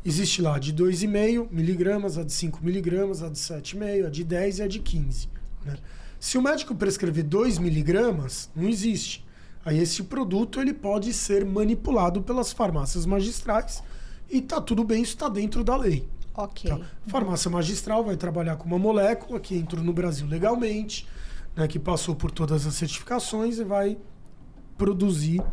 existe lá de 2,5 miligramas, a de 5 miligramas, a de 7,5, a de 10 e a de 15. Né? Se o médico prescrever 2 miligramas, não existe. Aí esse produto ele pode ser manipulado pelas farmácias magistrais e tá tudo bem, isso está dentro da lei. Ok. Tá? Farmácia magistral vai trabalhar com uma molécula que entrou no Brasil legalmente, né, que passou por todas as certificações e vai produzir...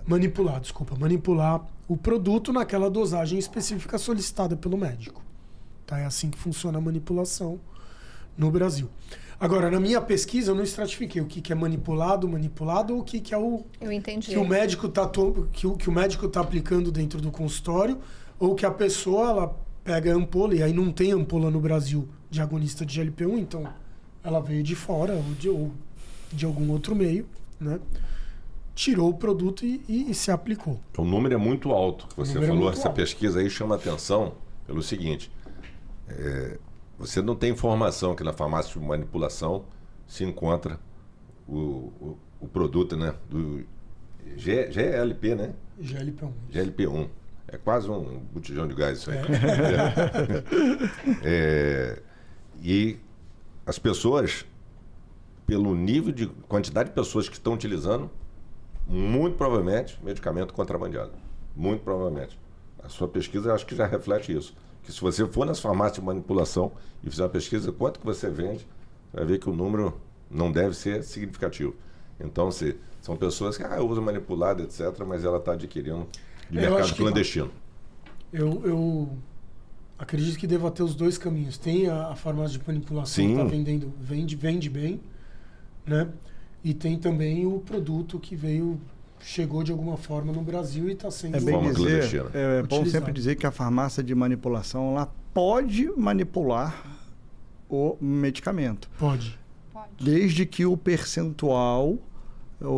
Manipular o produto naquela dosagem específica solicitada pelo médico. Tá? É assim que funciona a manipulação no Brasil. Agora, na minha pesquisa, eu não estratifiquei o que é manipulado ou o que é o... Eu entendi. Que o médico tá aplicando dentro do consultório, ou que a pessoa ela pega a ampola, e aí não tem ampola no Brasil de agonista de GLP-1, então ela veio de fora ou de algum outro meio, né? Tirou o produto e se aplicou. O número é muito alto. Você falou, essa pesquisa aí chama atenção pelo seguinte... Você não tem informação que na farmácia de manipulação se encontra o produto, né? Do GLP, né? GLP-1. GLP-1. É quase um botijão de gás isso aí. E as pessoas, pelo nível de quantidade de pessoas que estão utilizando, muito provavelmente medicamento contrabandeado. Muito provavelmente. A sua pesquisa, eu acho que já reflete isso. Que se você for nas farmácias de manipulação e fizer uma pesquisa, quanto que você vende, vai ver que o número não deve ser significativo. Então, são pessoas que usam manipulado, etc., mas ela está adquirindo de mercado clandestino. Eu acredito que deva ter os dois caminhos. Tem a farmácia de manipulação que está vendendo, vende bem, né? E tem também o produto que chegou de alguma forma no Brasil e está sendo é bom sempre dizer que a farmácia de manipulação ela pode manipular o medicamento. Pode. Desde que o percentual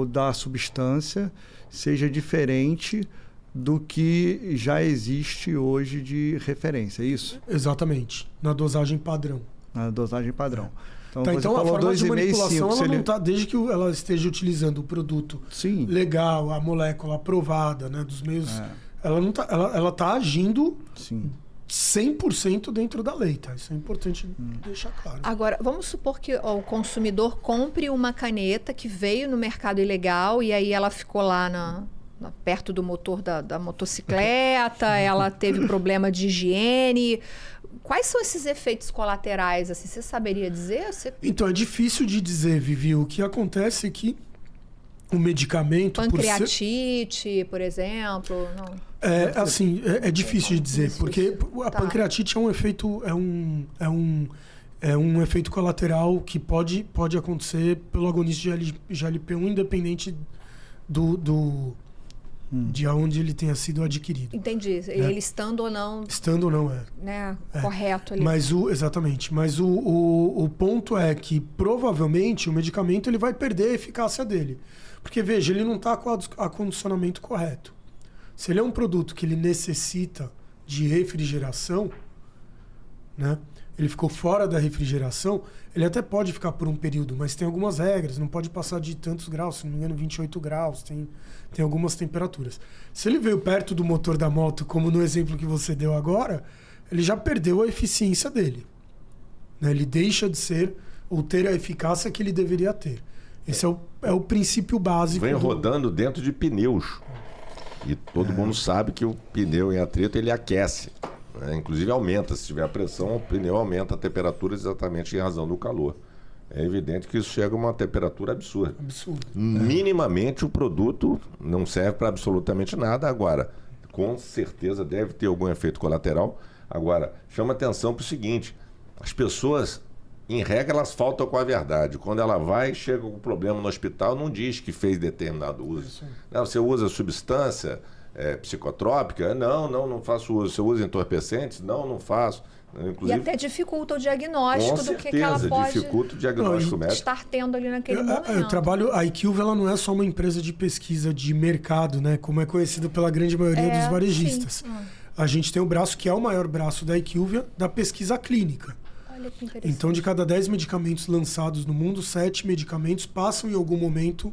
da substância seja diferente do que já existe hoje de referência, é isso? Exatamente, na dosagem padrão. Na dosagem padrão. Então a forma de manipulação, ela não tá, desde que ela esteja utilizando o produto legal, a molécula aprovada, né, dos meios... Ela tá agindo 100% dentro da lei, tá? Isso é importante deixar claro. Agora, vamos supor que o consumidor compre uma caneta que veio no mercado ilegal e aí ela ficou lá perto do motor da motocicleta, ela teve problema de higiene. Quais são esses efeitos colaterais? Assim, você saberia dizer? Então, é difícil de dizer, Vivi. O que acontece é que o medicamento... Pancreatite, por exemplo? Não. É difícil de dizer, porque a pancreatite é um efeito... É um efeito colateral que pode acontecer pelo agonista de GLP-1, independente de onde ele tenha sido adquirido. Entendi. Ele estando ou não... Estando ou não, né? Correto ali. Exatamente. Mas o ponto é que, provavelmente, o medicamento ele vai perder a eficácia dele. Porque, veja, ele não está com o acondicionamento correto. Se ele é um produto que ele necessita de refrigeração, né? Ele ficou fora da refrigeração, ele até pode ficar por um período, mas tem algumas regras, não pode passar de tantos graus, se não me engano 28 graus, tem algumas temperaturas. Se ele veio perto do motor da moto, como no exemplo que você deu agora, ele já perdeu a eficiência dele, né? Ele deixa de ser ou ter a eficácia que ele deveria ter. Esse é o princípio básico. Vem rodando dentro de pneus. E todo mundo sabe que o pneu em atrito ele aquece. Inclusive aumenta, se tiver a pressão, o pneu aumenta a temperatura exatamente em razão do calor. É evidente que isso chega a uma temperatura absurda. Minimamente o produto não serve para absolutamente nada. Agora, com certeza deve ter algum efeito colateral. Agora, chama atenção para o seguinte, as pessoas, em regra, elas faltam com a verdade. Quando ela vai, chega com problema no hospital, não diz que fez determinado uso. Não, você usa substância... psicotrópica? Não faço uso. Você usa entorpecentes? Não faço. Inclusive, e até dificulta o diagnóstico do que ela pode dificulta o diagnóstico médico. Estar tendo ali naquele momento. A IQVIA ela não é só uma empresa de pesquisa de mercado, né? Como é conhecido pela grande maioria dos varejistas. A gente tem o braço que é o maior braço da IQVIA da pesquisa clínica. Olha que interessante. Então, de cada 10 medicamentos lançados no mundo, 7 medicamentos passam em algum momento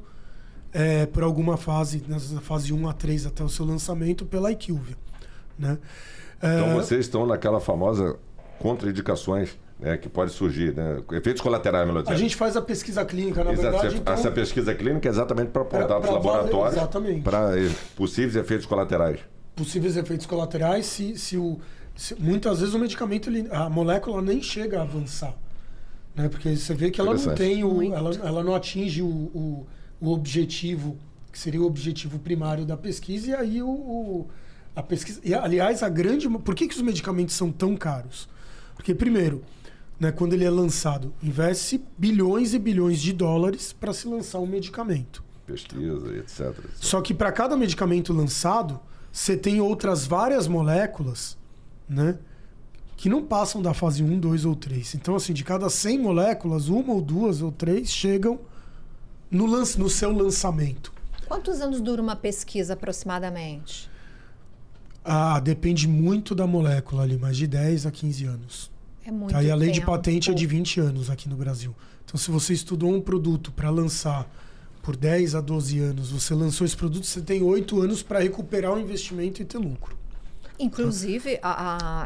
por alguma fase, na fase 1 a 3 até o seu lançamento, pela IQVIA, né? Então vocês estão naquela famosa contraindicações, né, que pode surgir, né? Efeitos colaterais, A gente faz a pesquisa clínica, na verdade. Então, essa pesquisa clínica é exatamente para apontar para os laboratórios para possíveis efeitos colaterais. Possíveis efeitos colaterais, muitas vezes o medicamento, a molécula nem chega a avançar, né? Porque você vê que ela não tem ela não atinge o objetivo, que seria o objetivo primário da pesquisa, e aí a pesquisa... E, aliás, por que os medicamentos são tão caros? Porque, primeiro, né, quando ele é lançado, investe bilhões e bilhões de dólares para se lançar um medicamento. Pesquisa, etc. Só que para cada medicamento lançado, você tem outras várias moléculas, né, que não passam da fase 1, 2 ou 3. Então, assim, de cada 100 moléculas, 1 ou 2 ou 3 chegam no seu lançamento. Quantos anos dura uma pesquisa aproximadamente? Depende muito da molécula ali, mas de 10 a 15 anos. É muito tempo. E a lei de patente é de 20 anos aqui no Brasil. Então, se você estudou um produto para lançar por 10 a 12 anos, você lançou esse produto, você tem 8 anos para recuperar o investimento e ter lucro. Inclusive,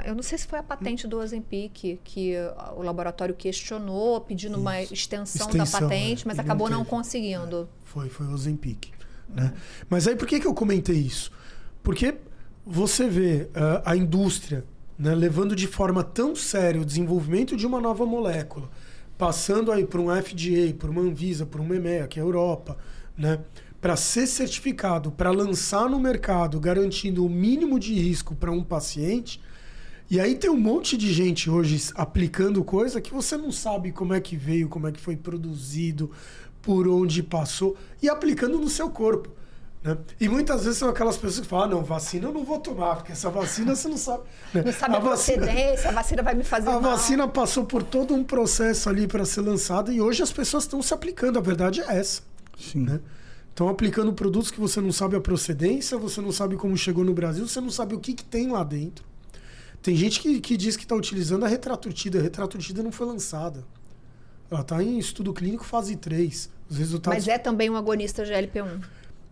eu não sei se foi a patente do Ozempic que o laboratório questionou, pedindo uma extensão da patente, mas acabou não conseguindo. Foi o Ozempic, né? Mas aí por que eu comentei isso? Porque você vê a indústria, né, levando de forma tão séria o desenvolvimento de uma nova molécula, passando aí por um FDA, por uma Anvisa, por uma EMEA, que é a Europa, né, para ser certificado, para lançar no mercado, garantindo o mínimo de risco para um paciente. E aí tem um monte de gente hoje aplicando coisa que você não sabe como é que veio, como é que foi produzido, por onde passou, e aplicando no seu corpo, né? E muitas vezes são aquelas pessoas que falam, não, vacina eu não vou tomar, porque essa vacina você não sabe. Né? Não sabe a procedência, a vacina vai me fazer mal. A vacina passou por todo um processo ali para ser lançada e hoje as pessoas estão se aplicando, a verdade é essa. Sim. Né? Estão aplicando produtos que você não sabe a procedência, você não sabe como chegou no Brasil, você não sabe o que tem lá dentro. Tem gente que diz que está utilizando a retraturtida. A retraturtida não foi lançada. Ela está em estudo clínico fase 3. Os resultados... Mas é também um agonista GLP-1.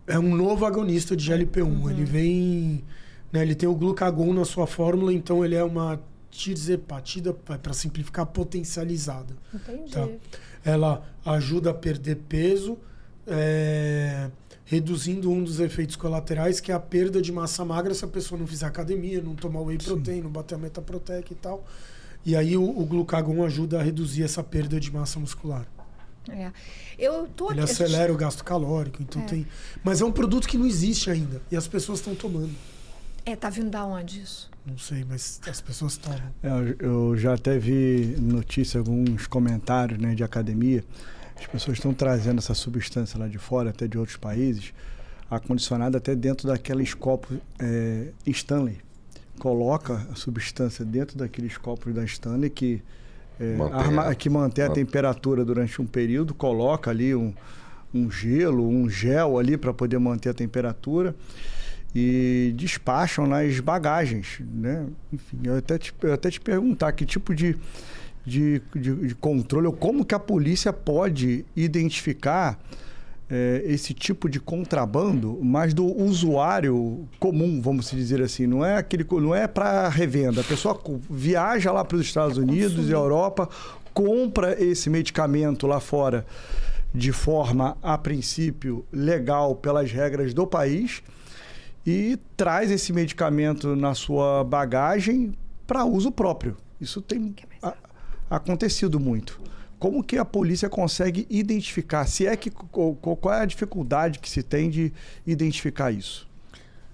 É um novo agonista de GLP-1. Ele vem... Né, ele tem o glucagon na sua fórmula, então ele é uma tirzepatida, para simplificar, potencializada. Entendi. Tá? Ela ajuda a perder peso, reduzindo um dos efeitos colaterais, que é a perda de massa magra se a pessoa não fizer academia, não tomar whey protein, não bater a metaproteica e tal. E aí o glucagon ajuda a reduzir essa perda de massa muscular. Ele acelera o gasto calórico, então tem... Mas é um produto que não existe ainda, e as pessoas estão tomando. Tá vindo da onde isso? Não sei, mas as pessoas tomam. Eu já até vi notícia, alguns comentários, né, de academia. As pessoas estão trazendo essa substância lá de fora, até de outros países, acondicionada até dentro daqueles copos Stanley. Coloca a substância dentro daqueles copos da Stanley que mantém a temperatura durante um período, coloca ali um gelo, um gel ali para poder manter a temperatura e despacham nas bagagens, né? Enfim, eu até te perguntar que tipo de controle, ou como que a polícia pode identificar esse tipo de contrabando, mas do usuário comum, vamos dizer assim. Não é para revenda. A pessoa viaja lá para os Estados Unidos e Europa, compra esse medicamento lá fora de forma, a princípio, legal pelas regras do país e traz esse medicamento na sua bagagem para uso próprio. Isso tem acontecido muito. Como que a polícia consegue identificar? Qual é a dificuldade que se tem de identificar isso?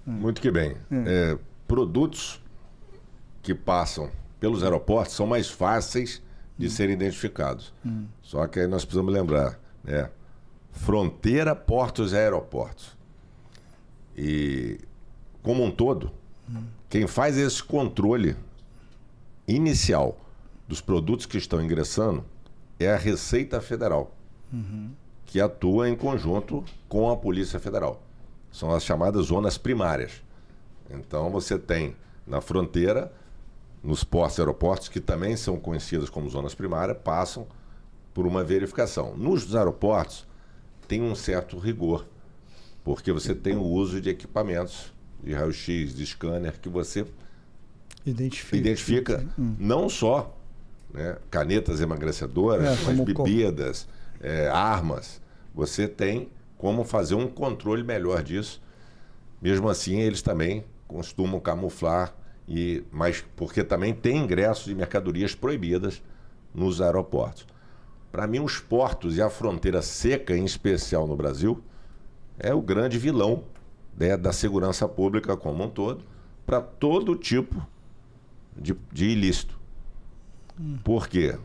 Muito que bem. Produtos que passam pelos aeroportos são mais fáceis de serem identificados. Só que aí nós precisamos lembrar, né? Fronteira, portos e aeroportos. E, como um todo, quem faz esse controle inicial dos produtos que estão ingressando é a Receita Federal, que atua em conjunto com a Polícia Federal. São as chamadas zonas primárias. Então você tem na fronteira, nos portos e aeroportos, que também são conhecidas como zonas primárias, passam por uma verificação. Nos aeroportos tem um certo rigor, porque você tem o uso de equipamentos de raio-x, de scanner, que você identifica não só, né, canetas emagrecedoras, mas bebidas, armas. Você tem como fazer um controle melhor disso. Mesmo assim, eles também costumam camuflar, mas porque também tem ingresso de mercadorias proibidas nos aeroportos. Para mim, os portos e a fronteira seca, em especial no Brasil, é o grande vilão, né, da segurança pública como um todo, para todo tipo de ilícito. Por quê?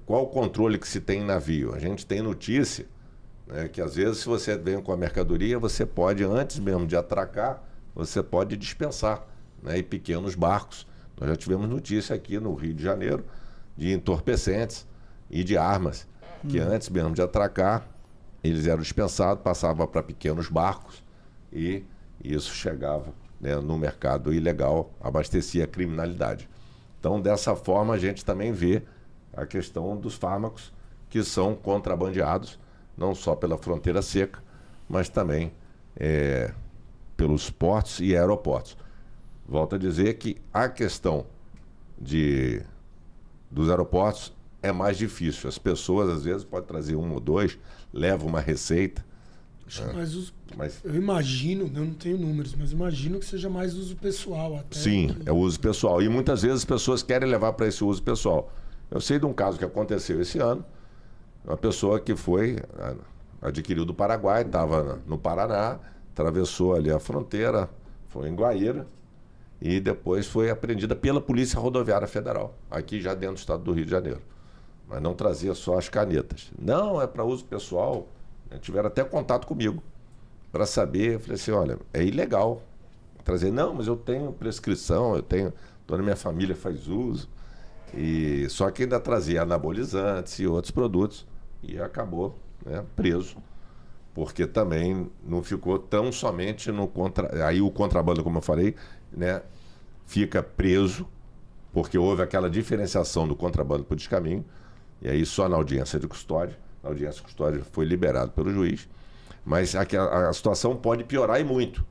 Qual o controle que se tem em navio? A gente tem notícia, né, que às vezes, se você vem com a mercadoria, você pode, antes mesmo de atracar, você pode dispensar, né, em pequenos barcos. Nós já tivemos notícia aqui no Rio de Janeiro de entorpecentes e de armas, que antes mesmo de atracar, eles eram dispensados, passavam para pequenos barcos e isso chegava, né, no mercado ilegal, abastecia a criminalidade. Então, dessa forma, a gente também vê a questão dos fármacos que são contrabandeados, não só pela fronteira seca, mas também pelos portos e aeroportos. Volto a dizer que a questão dos aeroportos é mais difícil. As pessoas, às vezes, podem trazer um ou dois, levam uma receita. Mas eu imagino, eu não tenho números, mas imagino que seja mais uso pessoal até. Sim, é o uso pessoal. E muitas vezes as pessoas querem levar para esse uso pessoal. Eu sei de um caso que aconteceu esse ano, uma pessoa que adquiriu do Paraguai, estava no Paraná, atravessou ali a fronteira, foi em Guaíra e depois foi apreendida pela Polícia Rodoviária Federal, aqui já dentro do estado do Rio de Janeiro. Mas não trazia só as canetas. Não, é para uso pessoal. Tiveram até contato comigo para saber. Eu falei assim, olha, é ilegal trazer. Não, mas eu tenho prescrição, toda a minha família faz uso. E só que ainda trazia anabolizantes e outros produtos e acabou, né, preso. Porque também não ficou tão somente no aí o contrabando, como eu falei, né, fica preso porque houve aquela diferenciação do contrabando para o descaminho, e aí só na audiência de custódia, na audiência de custódia foi liberado pelo juiz, mas a situação pode piorar e muito,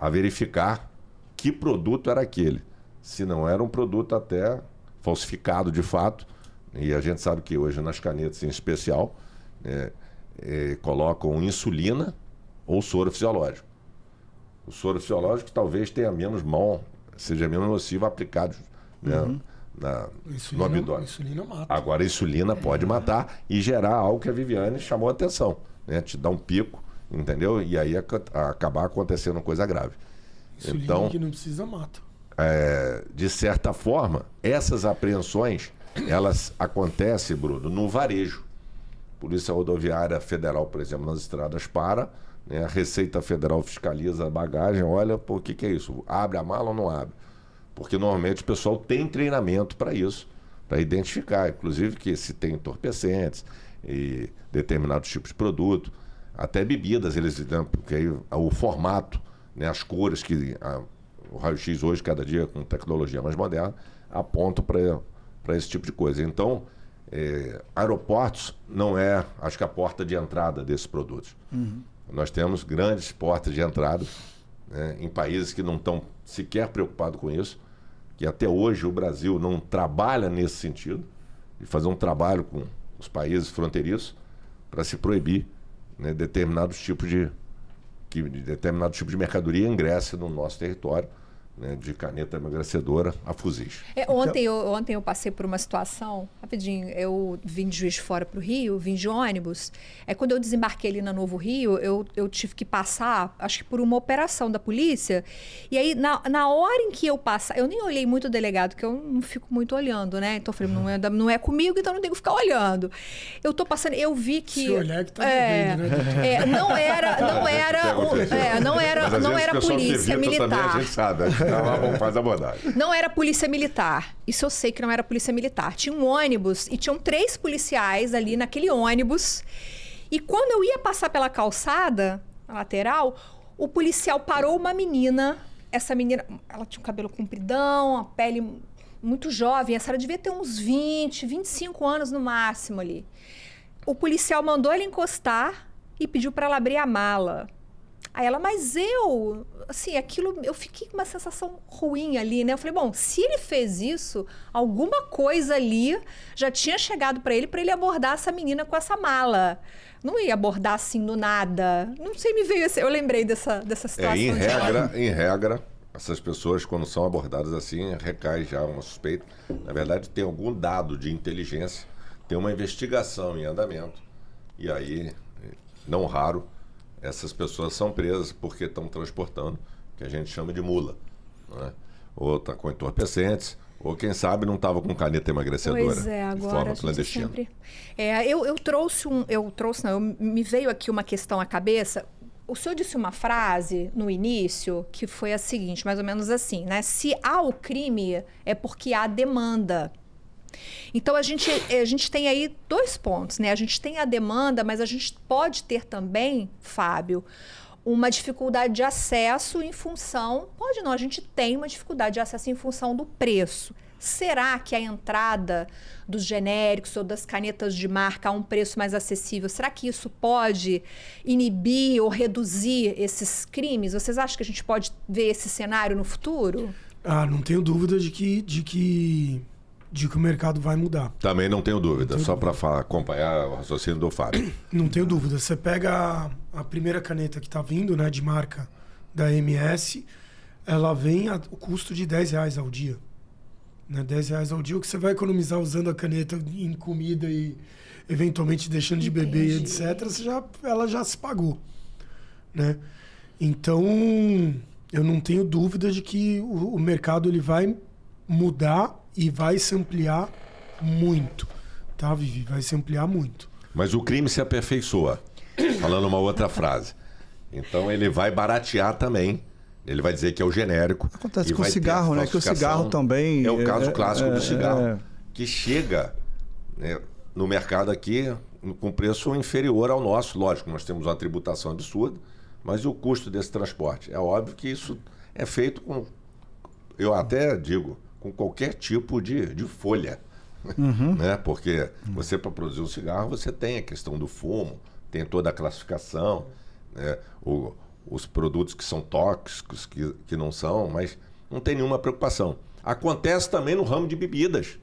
a verificar que produto era aquele, se não era um produto até falsificado de fato, e a gente sabe que hoje nas canetas em especial, colocam insulina ou soro fisiológico. O soro fisiológico talvez tenha menos seja menos nocivo aplicado, né, no abdômen. Insulina mata. Agora a insulina pode matar e gerar algo que a Viviane chamou a atenção, né? Te dar um pico, entendeu? E aí acabar acontecendo coisa grave. Insulina então, que não precisa mata. De certa forma, essas apreensões, elas acontecem, Bruno, no varejo. Polícia Rodoviária Federal, por exemplo, nas estradas né? A Receita Federal fiscaliza a bagagem, olha, pô, o que é isso? Abre a mala ou não abre? Porque normalmente o pessoal tem treinamento para isso, para identificar, inclusive que se tem entorpecentes e determinados tipos de produto, até bebidas, porque aí o formato, né, as cores que o raio-x hoje, cada dia com tecnologia mais moderna, apontam para esse tipo de coisa. Então, aeroportos não é, acho que a porta de entrada desses produtos. Nós temos grandes portas de entrada, né, em países que não estão sequer preocupados com isso, que até hoje o Brasil não trabalha nesse sentido, de fazer um trabalho com os países fronteiriços para se proibir, né, determinados tipos de mercadoria ingresse no nosso território, né, de caneta emagrecedora a fuzis. Ontem eu passei por uma situação, rapidinho, eu vim de Juiz de Fora para o Rio, vim de ônibus. Quando eu desembarquei ali na Novo Rio, eu tive que passar, acho que por uma operação da polícia. E aí, na hora em que eu passar, eu nem olhei muito o delegado, que eu não fico muito olhando, né? Então eu falei, não é comigo, então não tenho que ficar olhando. Eu tô passando, eu vi que... Se olhar que tá vendo, né? Não era polícia militar. Também a gente sabe, vamos fazer a abordagem. Não era polícia militar. Isso eu sei que não era polícia militar. Tinha um ônibus e tinham 3 policiais ali naquele ônibus. E quando eu ia passar pela calçada, na lateral, o policial parou uma menina. Essa menina, ela tinha um cabelo compridão, a pele muito jovem. Essa ela devia ter uns 20, 25 anos no máximo ali. O policial mandou ela encostar e pediu para ela abrir a mala. Aí ela, mas eu fiquei com uma sensação ruim ali, né? Eu falei, bom, se ele fez isso, alguma coisa ali já tinha chegado para ele abordar essa menina com essa mala. Não ia abordar assim do nada. Não sei, me veio assim, eu lembrei dessa situação. Em regra, essas pessoas, quando são abordadas assim, recai já uma suspeita. Na verdade, tem algum dado de inteligência, tem uma investigação em andamento, e aí, não raro, essas pessoas são presas porque estão transportando o que a gente chama de mula, né? Ou está com entorpecentes, ou quem sabe não estava com caneta emagrecedora, pois agora de forma clandestina. Me veio aqui uma questão à cabeça. O senhor disse uma frase no início que foi a seguinte, mais ou menos assim, né? Se há o crime, é porque há demanda. Então, a gente tem aí 2 pontos, né? A gente tem a demanda, mas a gente pode ter também, Fábio, uma dificuldade de acesso em função... Pode não, a gente tem uma dificuldade de acesso em função do preço. Será que a entrada dos genéricos ou das canetas de marca a um preço mais acessível, será que isso pode inibir ou reduzir esses crimes? Vocês acham que a gente pode ver esse cenário no futuro? Não tenho dúvida de que o mercado vai mudar. Também não tenho dúvida, só para acompanhar o raciocínio do Fábio. Não tenho dúvida. Você pega a primeira caneta que está vindo, né, de marca da MS, ela vem a custo de R$10 ao dia. Né? R$10 ao dia, o que você vai economizar usando a caneta em comida e eventualmente deixando de beber e etc., ela já se pagou. Né? Então, eu não tenho dúvida de que o mercado ele vai mudar e vai se ampliar muito, tá, Vivi? Vai se ampliar muito. Mas o crime se aperfeiçoa, falando uma outra frase. Então ele vai baratear também, ele vai dizer que é o genérico. Acontece com o cigarro, né? Que o cigarro também... É o caso clássico do cigarro, que chega, né, no mercado aqui com preço inferior ao nosso. Lógico, nós temos uma tributação absurda, mas e o custo desse transporte? É óbvio que isso é feito com... Eu até digo... com qualquer tipo de folha. Né? Porque você, para produzir um cigarro, você tem a questão do fumo, tem toda a classificação, né? Os produtos que são tóxicos, que não são, mas não tem nenhuma preocupação. Acontece também no ramo de bebidas.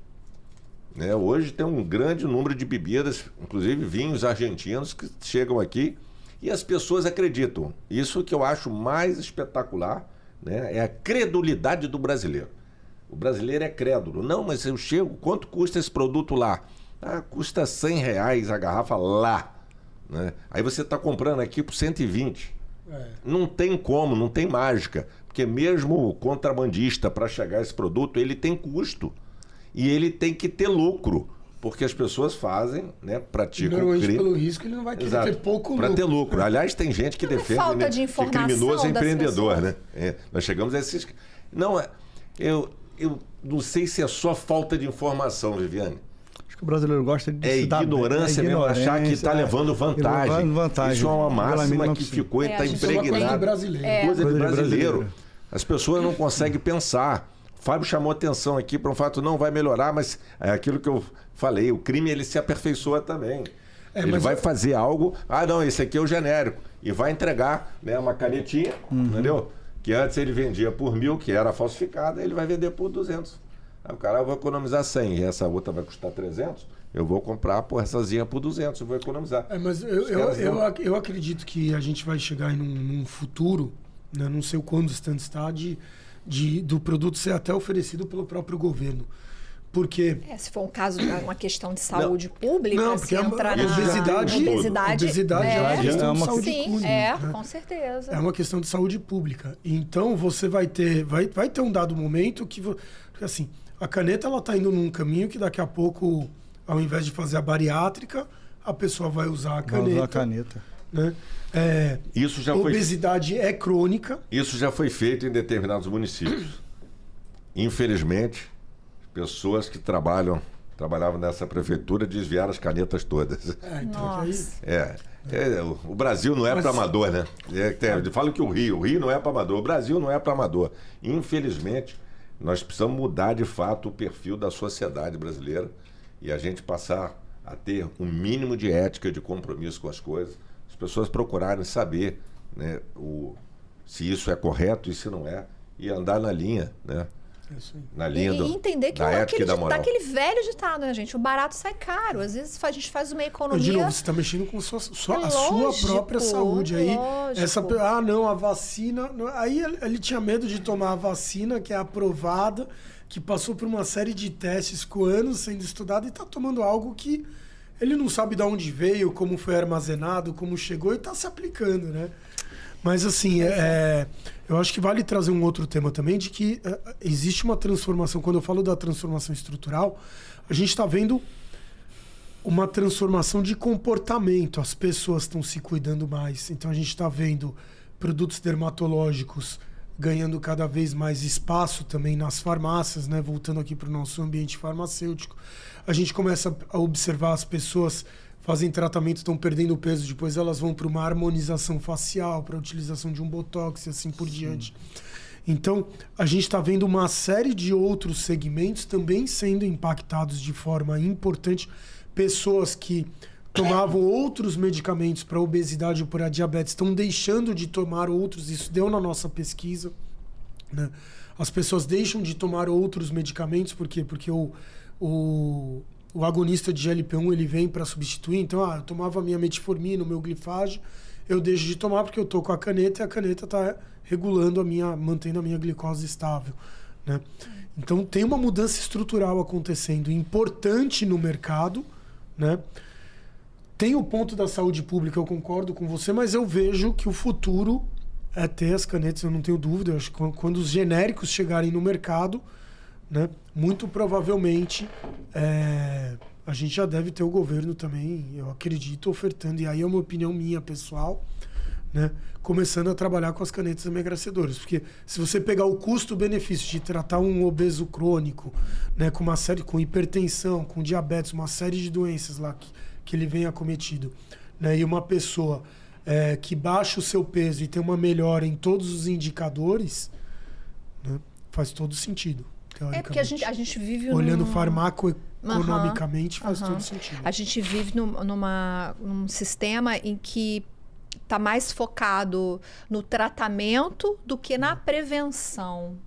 Né? Hoje tem um grande número de bebidas, inclusive vinhos argentinos, que chegam aqui e as pessoas acreditam. Isso que eu acho mais espetacular, né? É a credulidade do brasileiro. O brasileiro é crédulo. Não, mas eu chego, quanto custa esse produto lá? Ah, custa R$100 a garrafa lá. Né? Aí você está comprando aqui por 120. Não tem como, não tem mágica. Porque mesmo o contrabandista, para chegar a esse produto, ele tem custo. E ele tem que ter lucro. Porque as pessoas fazem, né, praticam o crime. Pelo risco, ele não vai querer ter pouco lucro. Para ter lucro. Aliás, tem gente que defende, falta de informação, que criminoso é empreendedor. pessoas. Né? Nós chegamos a esses... Não, eu não sei se é só falta de informação, Viviane. Acho que o brasileiro gosta de se dar ignorância mesmo, achar que está levando vantagem. Isso é uma máxima que ficou e está impregnada. Coisa de brasileiro. As pessoas não conseguem pensar. O Fábio chamou atenção aqui para um fato, não vai melhorar, mas é aquilo que eu falei, o crime ele se aperfeiçoa também. Ele vai fazer algo, não, esse aqui é o genérico, e vai entregar, né, uma canetinha, entendeu? Que antes ele vendia por 1.000, que era falsificada, ele vai vender por 200. Aí o cara, eu vou economizar 100 e essa outra vai custar 300, eu vou compraressazinha por 200, eu vou economizar. Mas eu acredito que a gente vai chegar num futuro, né, não sei o quão distante está, do produto ser até oferecido pelo próprio governo. Porque... se for um caso, uma questão de saúde pública, não, porque se entrar na obesidade é uma questão de saúde pública. Com certeza. É uma questão de saúde pública. Então, você vai ter um dado momento que... Assim, a caneta está indo num caminho que daqui a pouco, ao invés de fazer a bariátrica, a pessoa vai usar a caneta. Vai usar a caneta. Né? Isso já obesidade é crônica. Isso já foi feito em determinados municípios. Infelizmente... Pessoas que trabalhavam nessa prefeitura desviaram as canetas todas. O Brasil não é para amador, né? Falam que o Rio não é para amador, o Brasil não é para amador. Infelizmente, nós precisamos mudar de fato o perfil da sociedade brasileira e a gente passar a ter um mínimo de ética, de compromisso com as coisas. As pessoas procurarem saber, né, se isso é correto e se não é, e andar na linha, né? Na linha e entender que da ética e da moral. Daquele velho ditado, né, gente? O barato sai caro. Às vezes a gente faz uma economia... De novo, você está mexendo com a sua própria saúde. Aí, a vacina... Aí ele tinha medo de tomar a vacina, que é aprovada, que passou por uma série de testes com anos sendo estudado e está tomando algo que ele não sabe de onde veio, como foi armazenado, como chegou e está se aplicando, né? Mas, assim, eu acho que vale trazer um outro tema também, de que existe uma transformação. Quando eu falo da transformação estrutural, a gente está vendo uma transformação de comportamento. As pessoas estão se cuidando mais. Então, a gente está vendo produtos dermatológicos ganhando cada vez mais espaço também nas farmácias, né? Voltando aqui para o nosso ambiente farmacêutico. A gente começa a observar as pessoas... fazem tratamento, estão perdendo peso, depois elas vão para uma harmonização facial, para a utilização de um botox e assim por diante. Então, a gente está vendo uma série de outros segmentos também sendo impactados de forma importante. Pessoas que tomavam outros medicamentos para a obesidade ou para a diabetes estão deixando de tomar outros, isso deu na nossa pesquisa, né? As pessoas deixam de tomar outros medicamentos, por quê? Porque o agonista de GLP-1 ele vem para substituir. Então, eu tomava a minha metformina, o meu glifage, eu deixo de tomar porque eu estou com a caneta e a caneta está regulando mantendo a minha glicose estável, né? Então, tem uma mudança estrutural acontecendo, importante no mercado, né? Tem o ponto da saúde pública, eu concordo com você, mas eu vejo que o futuro é ter as canetas, eu não tenho dúvida. Eu acho que quando os genéricos chegarem no mercado, né, muito provavelmente a gente já deve ter o governo também, eu acredito, ofertando, e aí é uma opinião minha pessoal, né, começando a trabalhar com as canetas emagrecedoras, porque se você pegar o custo-benefício de tratar um obeso crônico, né, com hipertensão, com diabetes, uma série de doenças lá que ele vem acometido, né, e uma pessoa que baixa o seu peso e tem uma melhora em todos os indicadores, né, faz todo sentido. teoricamente. Porque a gente vive olhando farmacoeconomicamente faz todo sentido. A gente vive num sistema em que está mais focado no tratamento do que na prevenção.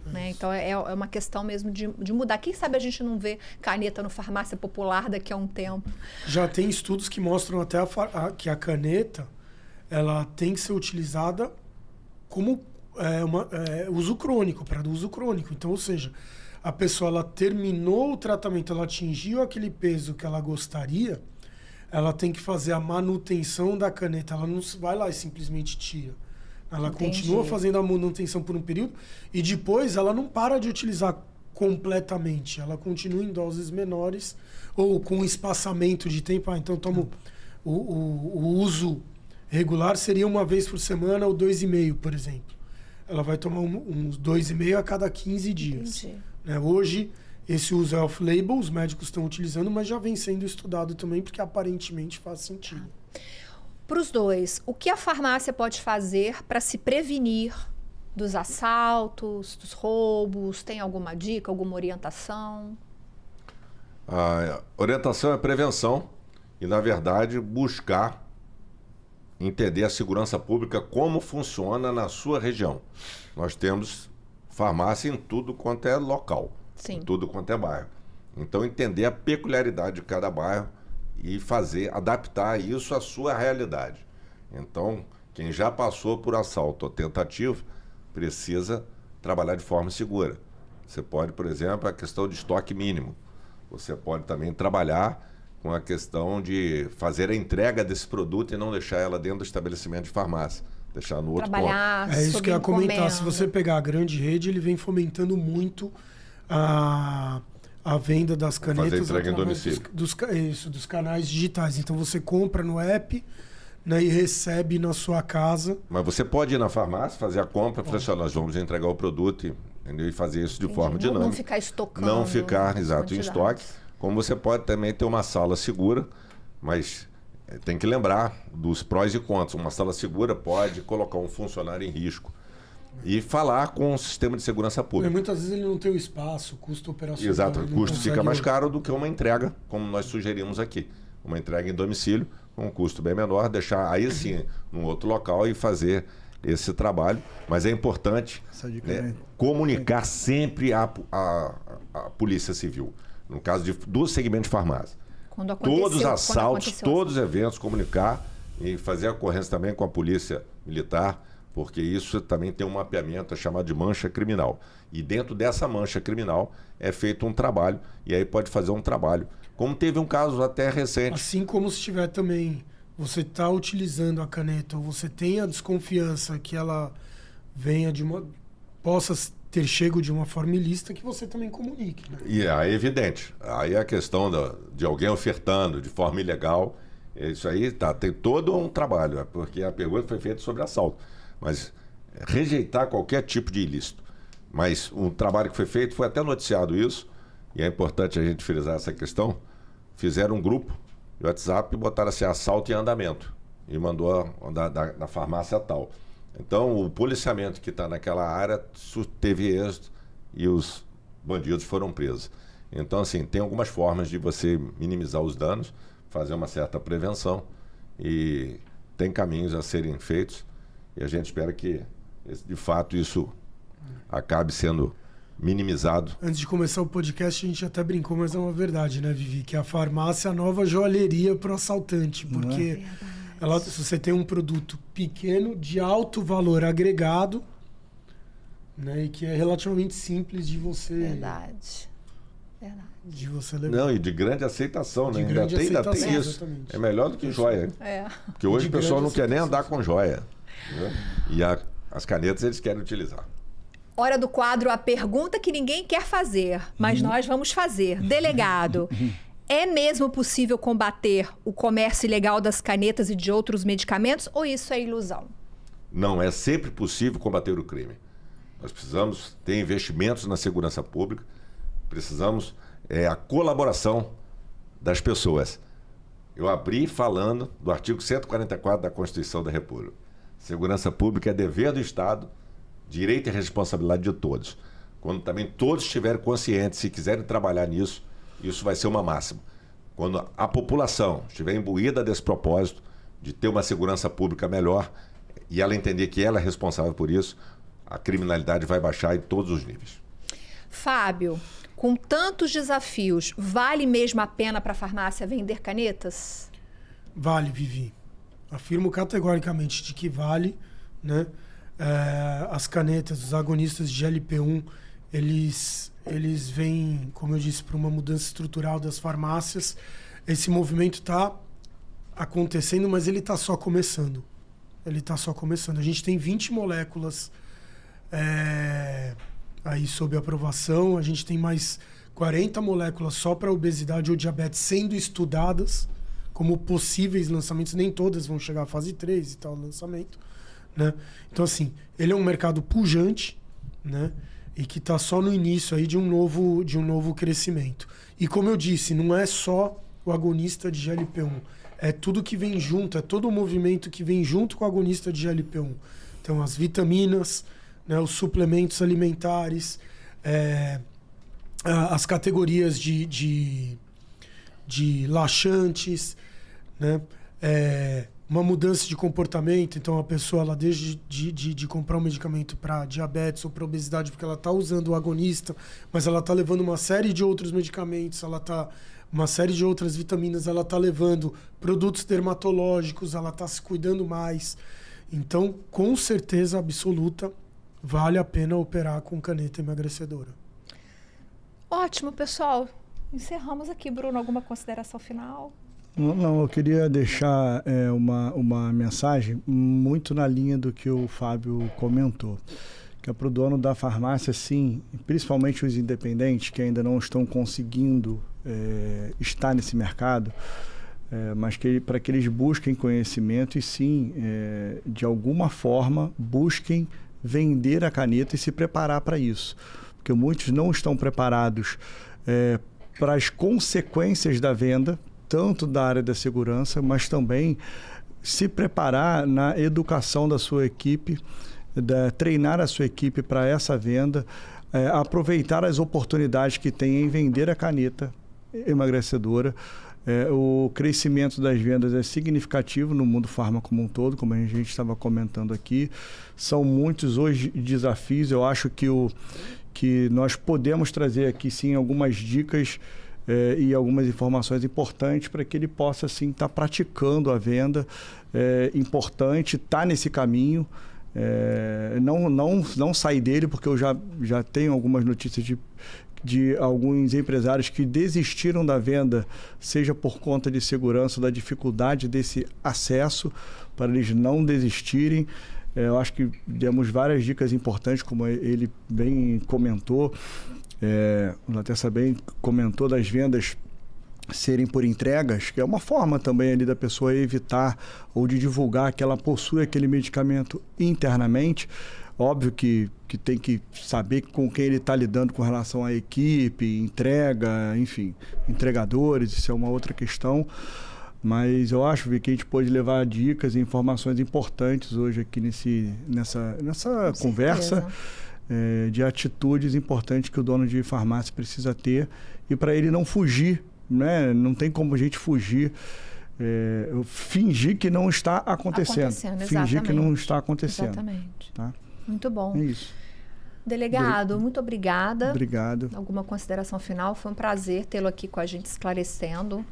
Né? Então, é uma questão mesmo de mudar. Quem sabe a gente não vê caneta no farmácia popular daqui a um tempo. Já tem estudos que mostram até que a caneta ela tem que ser utilizada como uso crônico, para uso crônico. Então, ou seja, a pessoa ela terminou o tratamento, ela atingiu aquele peso que ela gostaria, ela tem que fazer a manutenção da caneta. Ela não vai lá e simplesmente tira. Ela continua fazendo a manutenção por um período e depois ela não para de utilizar completamente. Ela continua em doses menores ou com espaçamento de tempo. Então, tomo o uso regular seria uma vez por semana ou 2,5, por exemplo. Ela vai tomar uns 2,5 a cada 15 dias. Né? Hoje, esse uso é off-label, os médicos estão utilizando, mas já vem sendo estudado também, porque aparentemente faz sentido. Para os dois, o que a farmácia pode fazer para se prevenir dos assaltos, dos roubos? Tem alguma dica, alguma orientação? A orientação é prevenção e, na verdade, buscar entender a segurança pública, como funciona na sua região. Nós temos farmácia em tudo quanto é local, em tudo quanto é bairro. Então, entender a peculiaridade de cada bairro e adaptar isso à sua realidade. Então, quem já passou por assalto ou tentativa, precisa trabalhar de forma segura. Você pode, por exemplo, a questão de estoque mínimo. Você pode também trabalhar com a questão de fazer a entrega desse produto e não deixar ela dentro do estabelecimento de farmácia. Deixar no outro ponto. É isso que eu ia comentar. Se você pegar a grande rede, ele vem fomentando muito a venda das canetas. Fazer entrega em domicílio. Dos canais digitais. Então você compra no app, né, e recebe na sua casa. Mas você pode ir na farmácia, fazer a compra, falar assim, nós vamos entregar o produto e fazer isso de forma dinâmica. Não ficar estocando. Não ficar, em estoque. Como você pode também ter uma sala segura, mas tem que lembrar dos prós e contras. Uma sala segura pode colocar um funcionário em risco. E falar com o sistema de segurança pública. Muitas vezes ele não tem o espaço, o custo operacional. Exato, o custo fica mais caro do que uma entrega, como nós sugerimos aqui. Uma entrega em domicílio, com um custo bem menor, deixar aí sim, num outro local e fazer esse trabalho. Mas é importante comunicar sempre à Polícia Civil. No caso do segmento de farmácia. Todos os assaltos, todos os eventos, comunicar e fazer a ocorrência também com a Polícia Militar, porque isso também tem um mapeamento chamado de mancha criminal. E dentro dessa mancha criminal é feito um trabalho, e aí pode fazer um trabalho. Como teve um caso até recente. Assim como se tiver também, você está utilizando a caneta, ou você tem a desconfiança que ela venha possa ter chego de uma forma ilícita, que você também comunique. Né? E é evidente. Aí a questão de alguém ofertando de forma ilegal, isso aí tem todo um trabalho, porque a pergunta foi feita sobre assalto. Mas rejeitar qualquer tipo de ilícito. Mas um trabalho que foi feito, foi até noticiado isso, e é importante a gente frisar essa questão, fizeram um grupo de WhatsApp e botaram assim, assalto em andamento, e mandou da farmácia tal. Então, o policiamento que está naquela área teve êxito e os bandidos foram presos. Então, assim, tem algumas formas de você minimizar os danos, fazer uma certa prevenção e tem caminhos a serem feitos e a gente espera que, de fato, isso acabe sendo minimizado. Antes de começar o podcast, a gente até brincou, mas é uma verdade, né, Vivi? Que a farmácia é a nova joalheria para o assaltante, porque... se você tem um produto pequeno, de alto valor agregado, né, e que é relativamente simples de você... Verdade. De você levar. Não, e de grande aceitação, né? Ainda tem isso. Exatamente. É melhor do que joia. Porque hoje o pessoal não quer nem andar com joia. Né? E as canetas eles querem utilizar. Hora do quadro, a pergunta que ninguém quer fazer, mas nós vamos fazer. Delegado... É mesmo possível combater o comércio ilegal das canetas e de outros medicamentos, ou isso é ilusão? Não, é sempre possível combater o crime. Nós precisamos ter investimentos na segurança pública, precisamos a colaboração das pessoas. Eu abri falando do artigo 144 da Constituição da República. Segurança pública é dever do Estado, direito e responsabilidade de todos. Quando também todos estiverem conscientes, se quiserem trabalhar nisso, isso vai ser uma máxima. Quando a população estiver imbuída desse propósito de ter uma segurança pública melhor e ela entender que ela é responsável por isso, a criminalidade vai baixar em todos os níveis. Fábio, com tantos desafios, vale mesmo a pena para a farmácia vender canetas? Vale, Vivi. Afirmo categoricamente de que vale, né? As canetas, os agonistas de GLP-1, eles vêm, como eu disse, para uma mudança estrutural das farmácias. Esse movimento está acontecendo, mas ele está só começando. A gente tem 20 moléculas aí sob aprovação. A gente tem mais 40 moléculas só para obesidade ou diabetes sendo estudadas como possíveis lançamentos. Nem todas vão chegar à fase 3 e tal, lançamento, né? Então, assim, ele é um mercado pujante, né? E que está só no início aí de um novo crescimento. E como eu disse, não é só o agonista de GLP-1. É tudo que vem junto, é todo o movimento que vem junto com o agonista de GLP-1. Então, as vitaminas, né, os suplementos alimentares, as categorias de laxantes, né? Uma mudança de comportamento. Então, a pessoa ela deixa de comprar um medicamento para diabetes ou para obesidade porque ela está usando o agonista, mas ela está levando uma série de outros medicamentos, uma série de outras vitaminas, ela está levando produtos dermatológicos, ela está se cuidando mais. Então, com certeza absoluta, vale a pena operar com caneta emagrecedora. Ótimo, pessoal. Encerramos aqui, Bruno. Alguma consideração final? Não, eu queria deixar uma mensagem muito na linha do que o Fábio comentou. Que é para o dono da farmácia, sim, principalmente os independentes que ainda não estão conseguindo estar nesse mercado, mas para que eles busquem conhecimento e sim, de alguma forma, busquem vender a caneta e se preparar para isso. Porque muitos não estão preparados para as consequências da venda, tanto da área da segurança, mas também se preparar na educação da sua equipe, treinar a sua equipe para essa venda, aproveitar as oportunidades que tem em vender a caneta emagrecedora. O crescimento das vendas é significativo no mundo farma como um todo, como a gente estava comentando aqui. São muitos hoje desafios. Eu acho que nós podemos trazer aqui, sim, algumas dicas e algumas informações importantes para que ele possa, sim, estar praticando a venda. Importante estar nesse caminho. Não sair dele, porque eu já tenho algumas notícias de alguns empresários que desistiram da venda, seja por conta de segurança, da dificuldade desse acesso, para eles não desistirem. Eu acho que demos várias dicas importantes, como ele bem comentou. O Latessa bem comentou das vendas serem por entregas, que é uma forma também ali da pessoa evitar ou de divulgar que ela possui aquele medicamento internamente. Óbvio que tem que saber com quem ele está lidando com relação à equipe, entrega, enfim, entregadores, isso é uma outra questão. Mas eu acho que a gente pode levar dicas e informações importantes hoje aqui nessa conversa, de atitudes importantes que o dono de farmácia precisa ter, e para ele não fugir, né? Não tem como a gente fugir, fingir que não está acontecendo. Fingir que não está acontecendo. Exatamente. Tá? Muito bom. É isso. Delegado, muito obrigada. Obrigado. Alguma consideração final? Foi um prazer tê-lo aqui com a gente, esclarecendo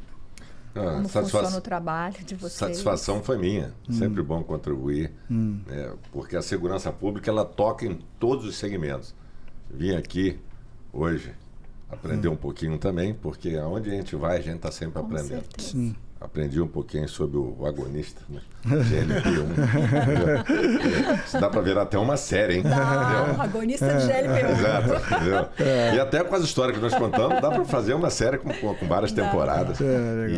como funciona o trabalho de vocês. Satisfação foi minha. Sempre bom contribuir, porque a segurança pública ela toca em todos os segmentos. Vim aqui hoje aprender um pouquinho também, porque aonde a gente vai, a gente está sempre aprendendo. Sim. Aprendi um pouquinho sobre o agonista, né? GLP-1. Isso dá para virar até uma série, hein? Agonista de GLP-1. Exato. E até com as histórias que nós contamos, dá para fazer uma série com várias temporadas.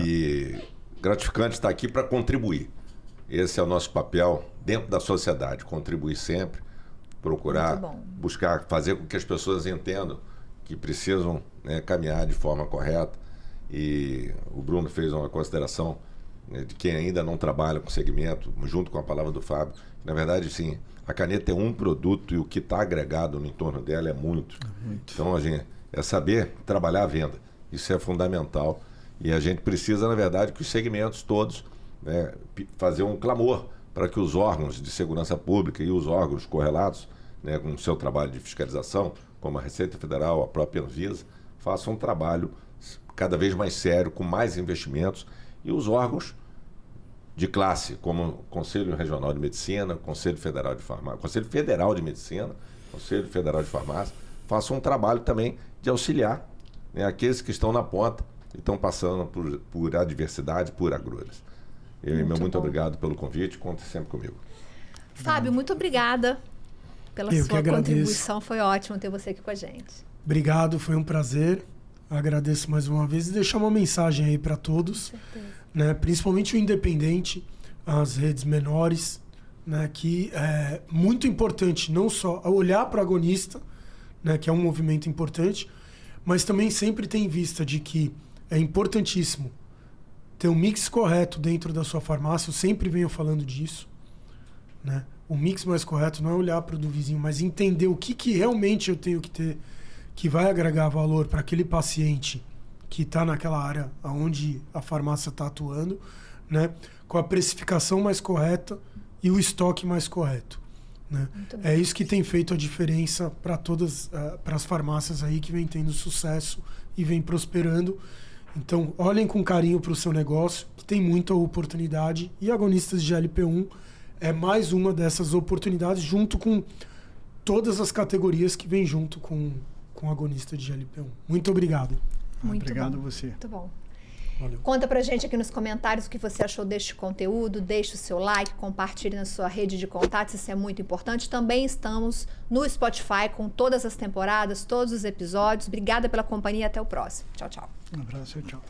E gratificante estar aqui para contribuir. Esse é o nosso papel dentro da sociedade, contribuir sempre, procurar, buscar fazer com que as pessoas entendam que precisam, né, caminhar de forma correta. E o Bruno fez uma consideração né, de quem ainda não trabalha com segmento, junto com a palavra do Fábio. Na verdade, sim, a caneta é um produto e o que está agregado no entorno dela é muito. Então, a gente é saber trabalhar a venda. Isso é fundamental. E a gente precisa, na verdade, que os segmentos todos, né, fazer um clamor para que os órgãos de segurança pública e os órgãos correlatos, né, com o seu trabalho de fiscalização, como a Receita Federal, a própria Anvisa, façam um trabalho cada vez mais sério, com mais investimentos, e os órgãos de classe, como o Conselho Regional de Medicina, Conselho Federal de Farmácia, Conselho Federal de Medicina, Conselho Federal de Farmácia, façam um trabalho também de auxiliar, né, aqueles que estão na ponta e estão passando por adversidade, por agruras. Muito obrigado pelo convite, conte sempre comigo. Fábio, muito obrigada pela sua contribuição, foi ótimo ter você aqui com a gente. Obrigado, foi um prazer. Agradeço mais uma vez e deixar uma mensagem aí para todos, né? Principalmente o independente, as redes menores, né? Que é muito importante não só olhar para o agonista, né? Que é um movimento importante, mas também sempre ter em vista de que é importantíssimo ter um mix correto dentro da sua farmácia. Eu sempre venho falando disso, né? O mix mais correto não é olhar para o do vizinho, mas entender o que realmente eu tenho que ter, que vai agregar valor para aquele paciente que está naquela área onde a farmácia está atuando, né? Com a precificação mais correta e o estoque mais correto, né? É isso que tem feito a diferença para todas, para as farmácias aí que vem tendo sucesso e vem prosperando. Então, olhem com carinho para o seu negócio, que tem muita oportunidade, e Agonistas de GLP-1 é mais uma dessas oportunidades, junto com todas as categorias que vêm junto com agonista de GLP-1. Muito obrigado. Obrigado a você. Muito bom. Valeu. Conta pra gente aqui nos comentários o que você achou deste conteúdo, deixe o seu like, compartilhe na sua rede de contatos, isso é muito importante. Também estamos no Spotify com todas as temporadas, todos os episódios. Obrigada pela companhia e até o próximo. Tchau, tchau. Um abraço, tchau.